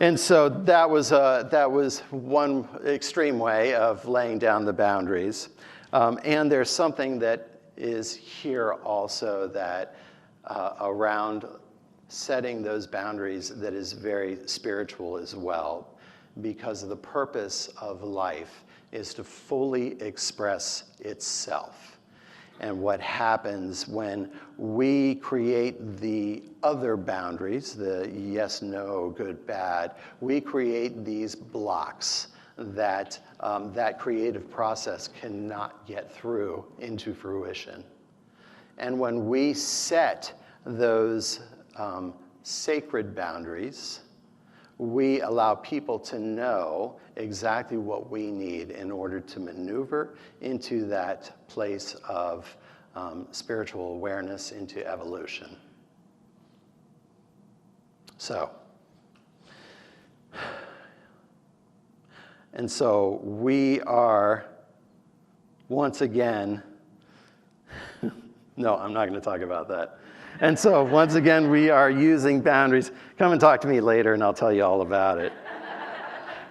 And so that was one extreme way of laying down the boundaries. And there's something that is here also that around setting those boundaries that is very spiritual as well, because the purpose of life is to fully express itself. And what happens when we create the other boundaries, the yes, no, good, bad, we create these blocks that that creative process cannot get through into fruition. And when we set those sacred boundaries, we allow people to know exactly what we need in order to maneuver into that place of spiritual awareness, into evolution. So we are once again, no, I'm not going to talk about that. And so once again, we are using boundaries. Come and talk to me later and I'll tell you all about it.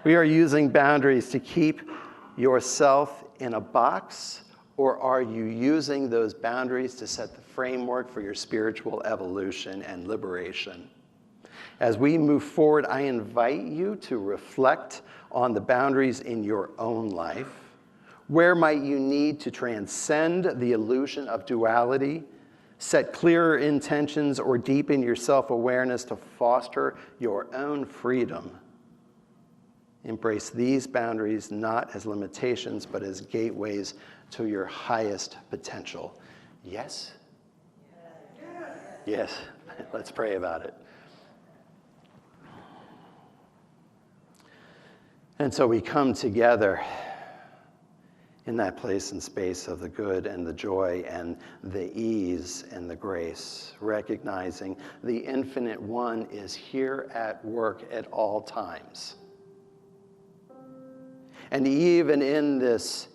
We are using boundaries to keep yourself in a box, or are you using those boundaries to set the framework for your spiritual evolution and liberation? As we move forward, I invite you to reflect on the boundaries in your own life. Where might you need to transcend the illusion of duality, set clearer intentions, or deepen your self-awareness to foster your own freedom. Embrace these boundaries not as limitations, but as gateways to your highest potential. Yes? Yes. Let's pray about it. And so we come together in that place and space of the good and the joy and the ease and the grace, recognizing the Infinite One is here at work at all times. And even in this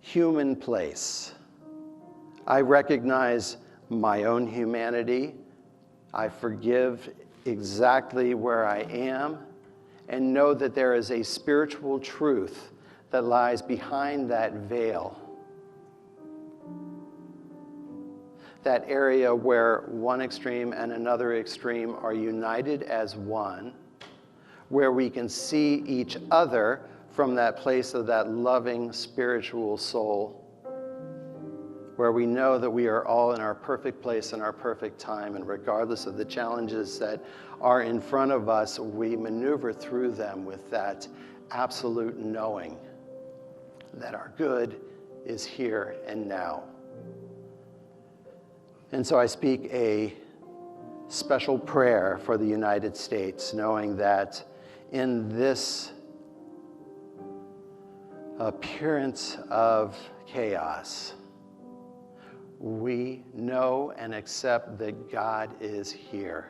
human place, I recognize my own humanity. I forgive exactly where I am and know that there is a spiritual truth that lies behind that veil. That area where one extreme and another extreme are united as one, where we can see each other from that place of that loving spiritual soul, where we know that we are all in our perfect place and our perfect time, and regardless of the challenges that are in front of us, we maneuver through them with that absolute knowing that our good is here and now. And so I speak a special prayer for the United States, knowing that in this appearance of chaos, we know and accept that God is here.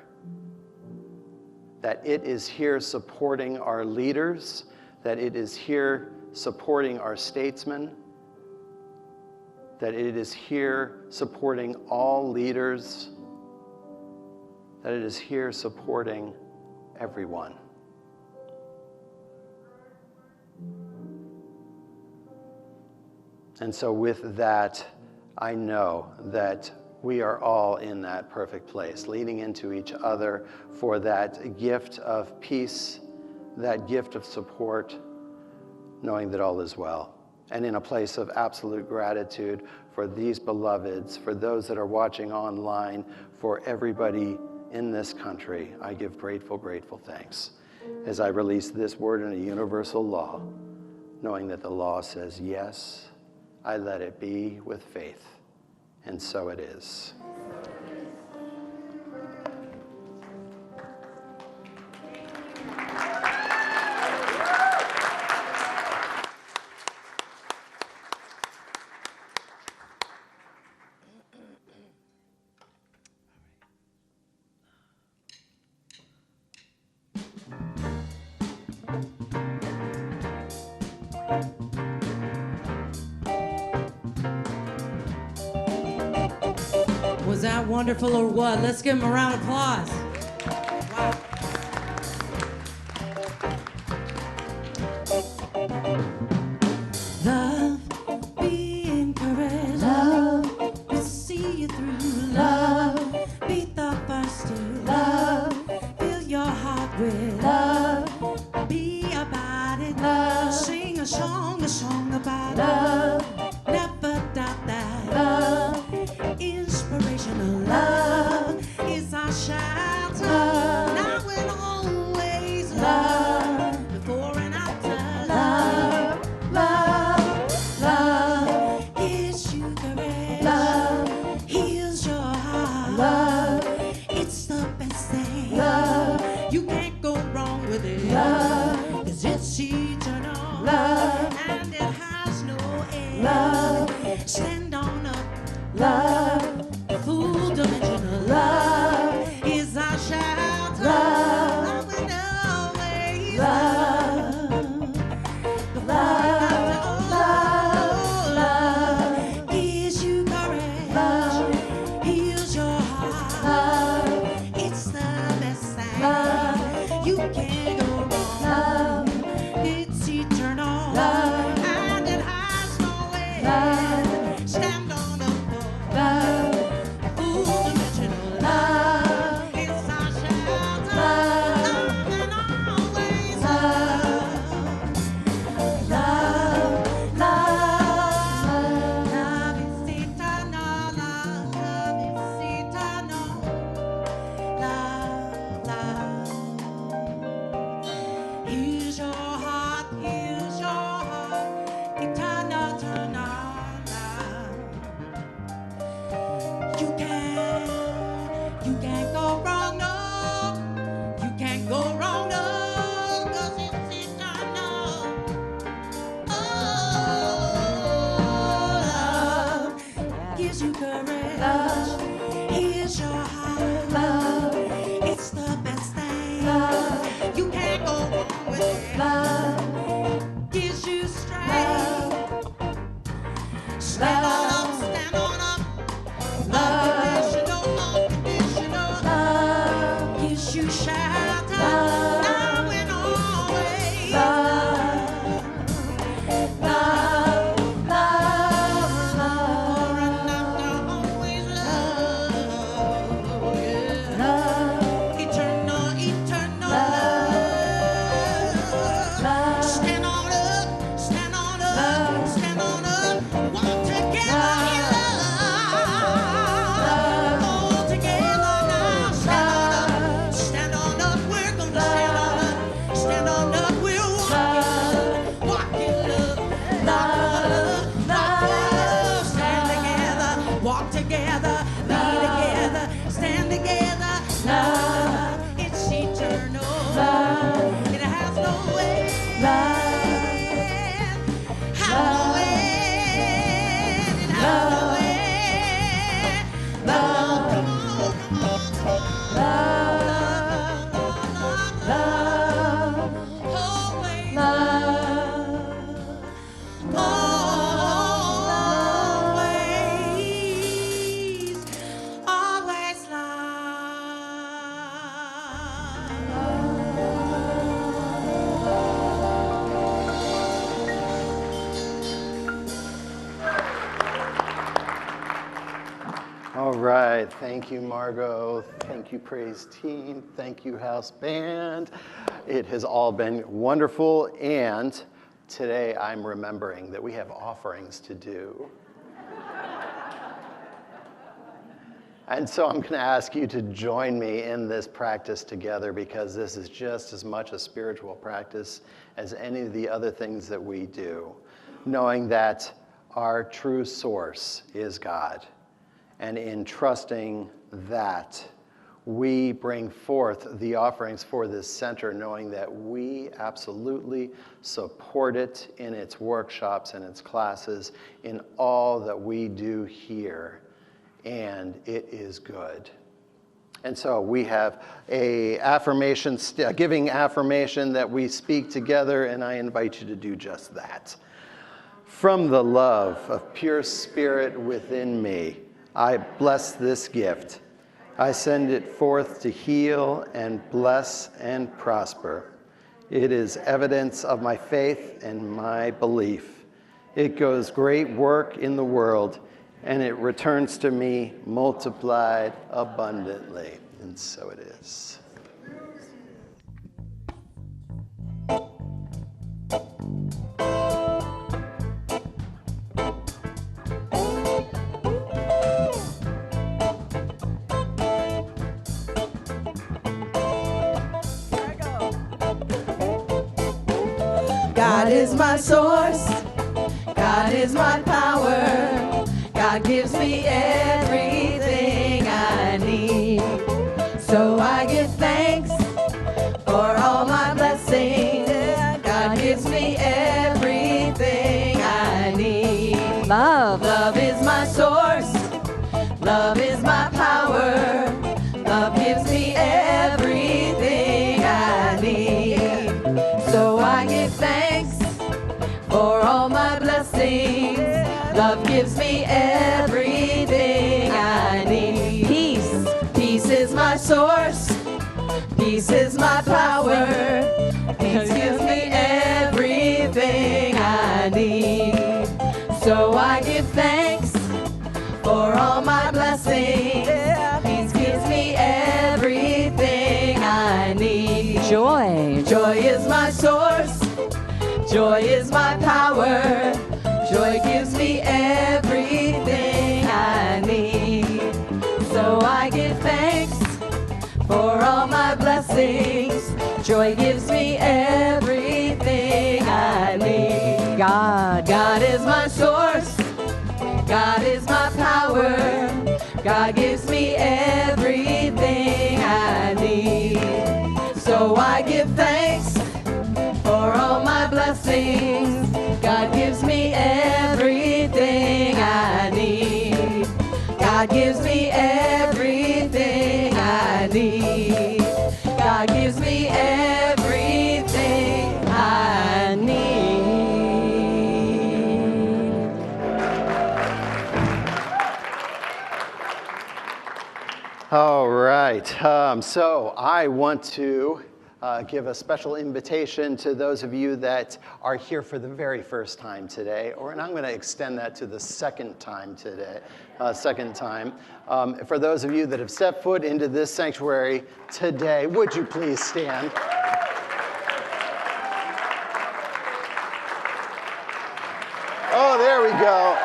That it is here supporting our leaders, that it is here supporting our statesmen, that it is here supporting all leaders, that it is here supporting everyone. And so with that, I know that we are all in that perfect place, leaning into each other for that gift of peace, that gift of support, knowing that all is well. And in a place of absolute gratitude for these beloveds, for those that are watching online, for everybody in this country, I give grateful, grateful thanks as I release this word in a universal law, knowing that the law says, yes, I let it be with faith. And so it is. Was that wonderful or what? Let's give him a round of applause. Wow. Love, be encouraged. Love, will see you through. Love, be the first to love. Fill your heart with love. Be about it. Love, sing a song about love. Never doubt that love. Inspirational love is our shelter. Now and always love. Before and after love. Love is you correct. Love heals your heart. Love, it's the best thing. Love, you can't go wrong with it. Love, 'cause it's eternal. Love, and it has no end. Love, stand on up. Love, full dimensional love is our shelter. Love, and always love. Love is you correct. Love heals your heart. Love, it's the best thing. Love, you can't go wrong. Love, it's eternal. Love, and it has no end. Love, stand on up. Love. You can't go wrong, no. You can't go wrong, no, 'cause it's eternal. Oh, love gives you courage. Love heals your heart. Love, it's the best thing. Love, you can't go wrong with it. Love gives you strength. Stand on up, stand on up. Unconditional, unconditional. Love gives you shelter. Now and always. Love, love, love. And after always love. Yeah. Love, eternal, eternal love. Stand on up, stand on up, stand on up. Walk together in love. All together now. Stand on up, we're gonna stand on up. Stand on up, we'll walk in love. Love, stand together, walk together, be together, stand together. Love, it's eternal. It has no end. Has no end. It has no end. Love, come on, come on, come on. Love, always always All right, thank you, Margot. Thank you, praise team. Thank you, house band. It has all been wonderful, and today I'm remembering that we have offerings to do. And so I'm going to ask you to join me in this practice together, because this is just as much a spiritual practice as any of the other things that we do, knowing that our true source is God. And in trusting that, we bring forth the offerings for this center, knowing that we absolutely support it in its workshops and its classes, in all that we do here, and it is good. And so we have a affirmation, a giving affirmation that we speak together, and I invite you to do just that. From the love of pure spirit within me, I bless this gift. I send it forth to heal and bless and prosper. It is evidence of my faith and my belief. It goes great work in the world, and it returns to me multiplied abundantly. And so it is. God is my source, God is my power, God gives me everything I need. So I give thanks for all my blessings, God gives me everything I need. Love is my source, love is my power, love gives me everything I need. So I give thanks for all my blessings. Love gives me everything I need. Peace is my source. Peace is my power. Peace gives me everything I need. So I give thanks for all my blessings. Peace gives me everything I need. Joy is my source. Joy is my power. Joy gives me everything I need. So I give thanks for all my blessings. Joy gives me everything I need. God is my source. God is my power. God gives me everything I need. So I give thanks for all my blessings. God gives me everything I need. God gives me everything I need. God gives me everything I need. All right. So I want to give a special invitation to those of you that are here for the very first time today, and I'm going to extend that to the second time today. For those of you that have stepped foot into this sanctuary today, would you please stand? Oh, there we go.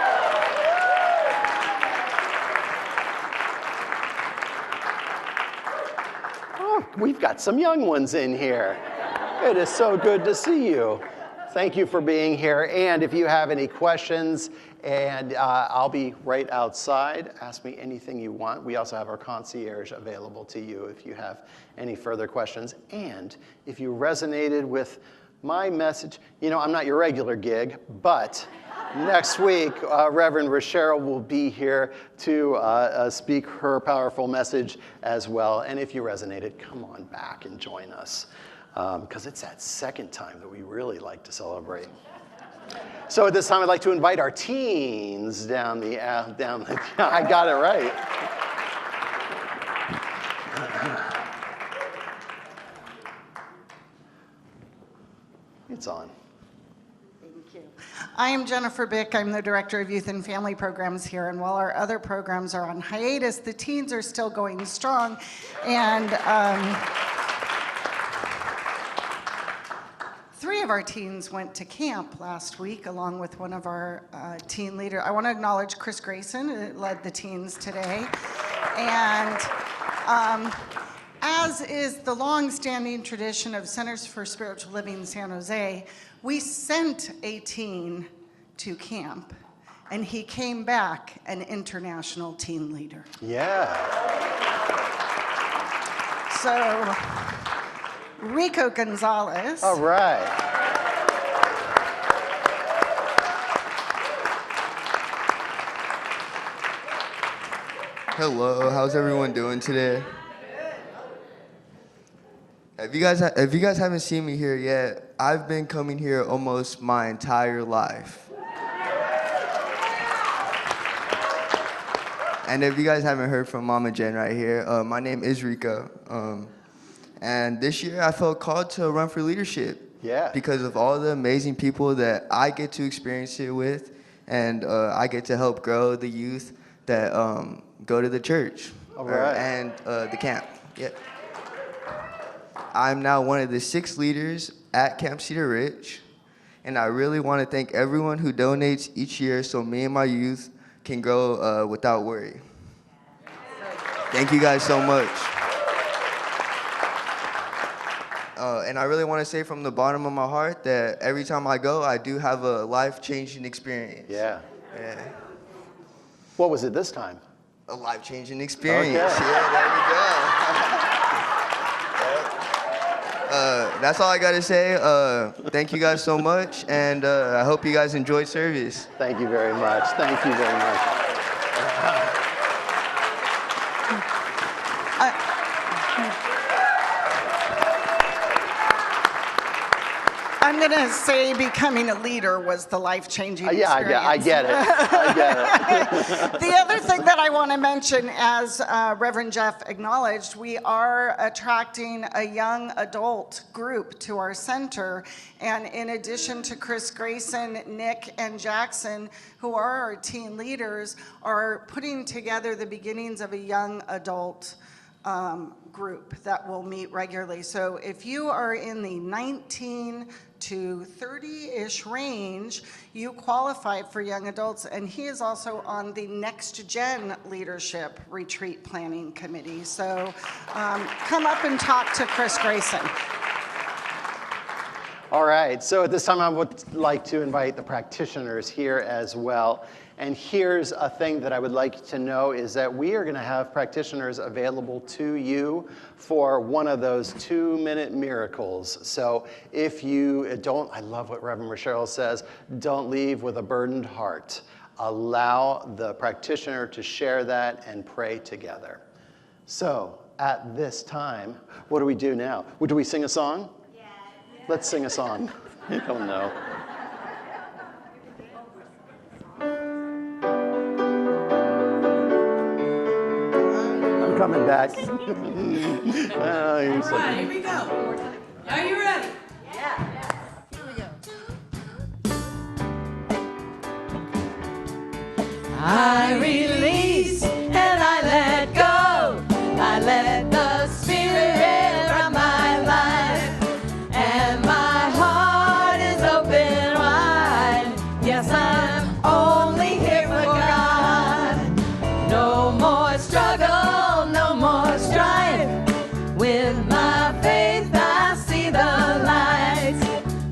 We've got some young ones in here. It is so good to see you. Thank you for being here. And if you have any questions, and I'll be right outside. Ask me anything you want. We also have our concierge available to you if you have any further questions. And if you resonated with my message, I'm not your regular gig, but next week, Reverend Rochelle will be here to speak her powerful message as well. And if you resonated, come on back and join us, because it's that second time that we really like to celebrate. So at this time, I'd like to invite our teens down the I got it right. It's on. I am Jennifer Bick. I'm the Director of Youth and Family Programs here. And while our other programs are on hiatus, the teens are still going strong. And 3 of our teens went to camp last week, along with one of our teen leaders. I want to acknowledge Chris Grayson, who led the teens today. And as is the long-standing tradition of Centers for Spiritual Living San Jose, we sent a teen to camp, and he came back an international teen leader. Yeah. So, Rico Gonzalez. All right. Hello, how's everyone doing today? If you guys haven't seen me here yet, I've been coming here almost my entire life. And if you guys haven't heard from Mama Jen right here, my name is Rico. And this year I felt called to run for leadership. Yeah. Because of all the amazing people that I get to experience it with, and I get to help grow the youth that go to the church. All right. And the camp. Yeah. I'm now one of the 6 leaders at Camp Cedar Ridge, and I really want to thank everyone who donates each year so me and my youth can grow without worry. Thank you guys so much. And I really want to say from the bottom of my heart that every time I go, I do have a life-changing experience. Yeah. Yeah. What was it this time? A life-changing experience. Okay. Yeah, there we go. That's all I got to say. Thank you guys so much, and I hope you guys enjoyed service. Thank you very much. Thank you very much. I'm going to say becoming a leader was the life-changing experience. I get it. I get it. The other thing that I want to mention, as Reverend Jeff acknowledged, we are attracting a young adult group to our center. And in addition to Chris Grayson, Nick, and Jackson, who are our teen leaders, are putting together the beginnings of a young adult group that will meet regularly. So if you are in the 19 to 30-ish range, you qualify for young adults. And he is also on the Next Gen Leadership Retreat Planning Committee. So come up and talk to Chris Grayson. All right, so at this time I would like to invite the practitioners here as well. And here's a thing that I would like you to know is that we are going to have practitioners available to you for one of those 2-minute miracles. So if you don't, I love what Reverend Rochelle says, don't leave with a burdened heart. Allow the practitioner to share that and pray together. So at this time, what do we do now? Do we sing a song? Yeah. Let's sing a song. I don't know. I'm coming back. Oh, you're so All right, here we go. Are you ready? I release and I let go. I let the Spirit run my life, and my heart is open wide. Yes, I'm only here for God. No more struggle, no more strife. With my faith, I see the light.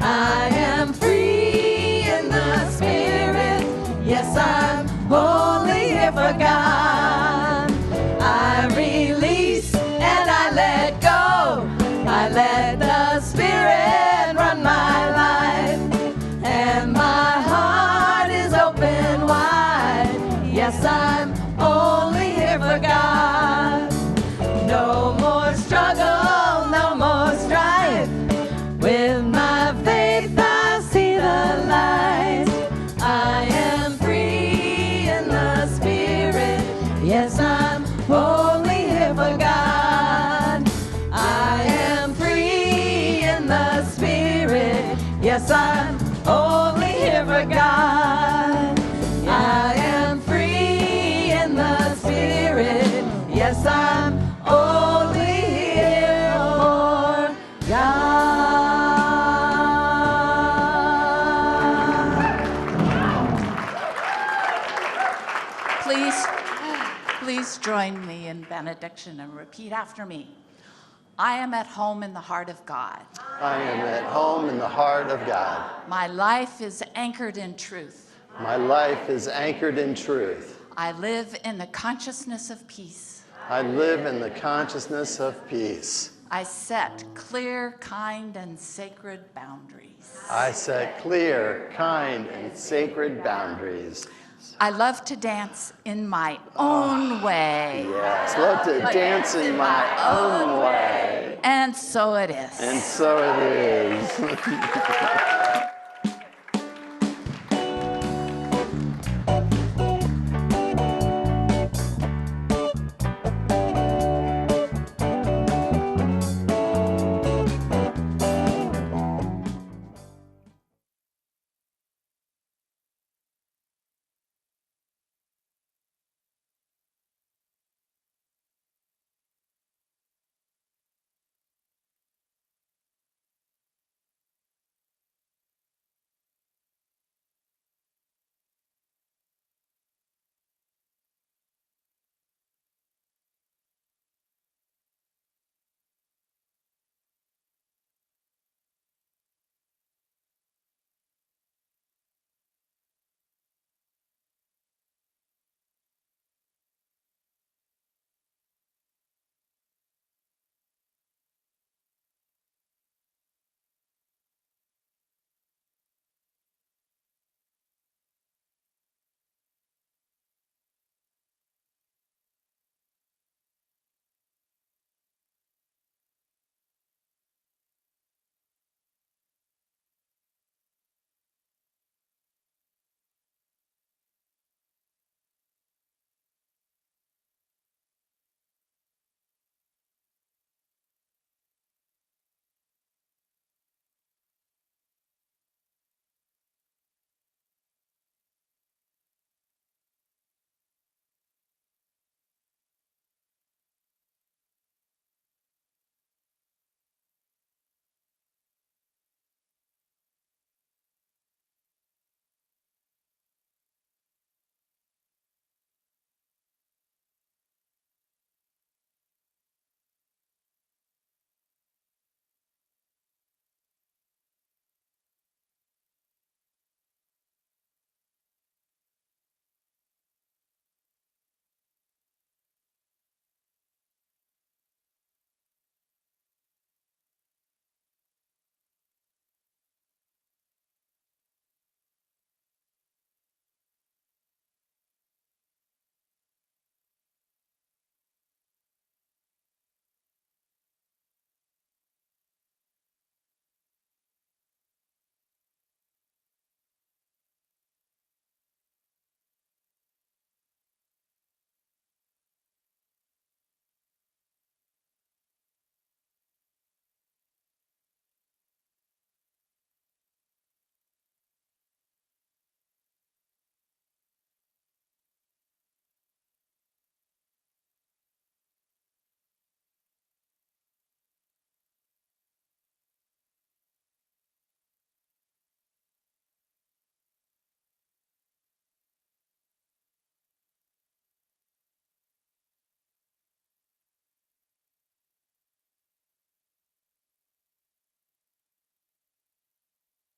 I am free in the Spirit. Yes, I'm only here for God. I release and I let go. I let the Spirit run my life, and my heart is open wide. Yes, I'm only here for God. No more struggle, no more strife. With my faith, I see the light. I am free in the Spirit. Yes, I'm only here for God. I am free in the Spirit. Yes, I'm only here for God. I am free in the Spirit. Yes, I'm only here for God. Please join me in benediction and repeat after me. I am at home in the heart of God. I am at home in the heart of God. My life is anchored in truth. My life is anchored in truth. I live in the consciousness of peace. I live in the consciousness of peace. I set clear, kind, and sacred boundaries. I set clear, kind, and sacred boundaries. I love to dance in my own way. Yes, love to dance in my own way. And so it is. And so it is.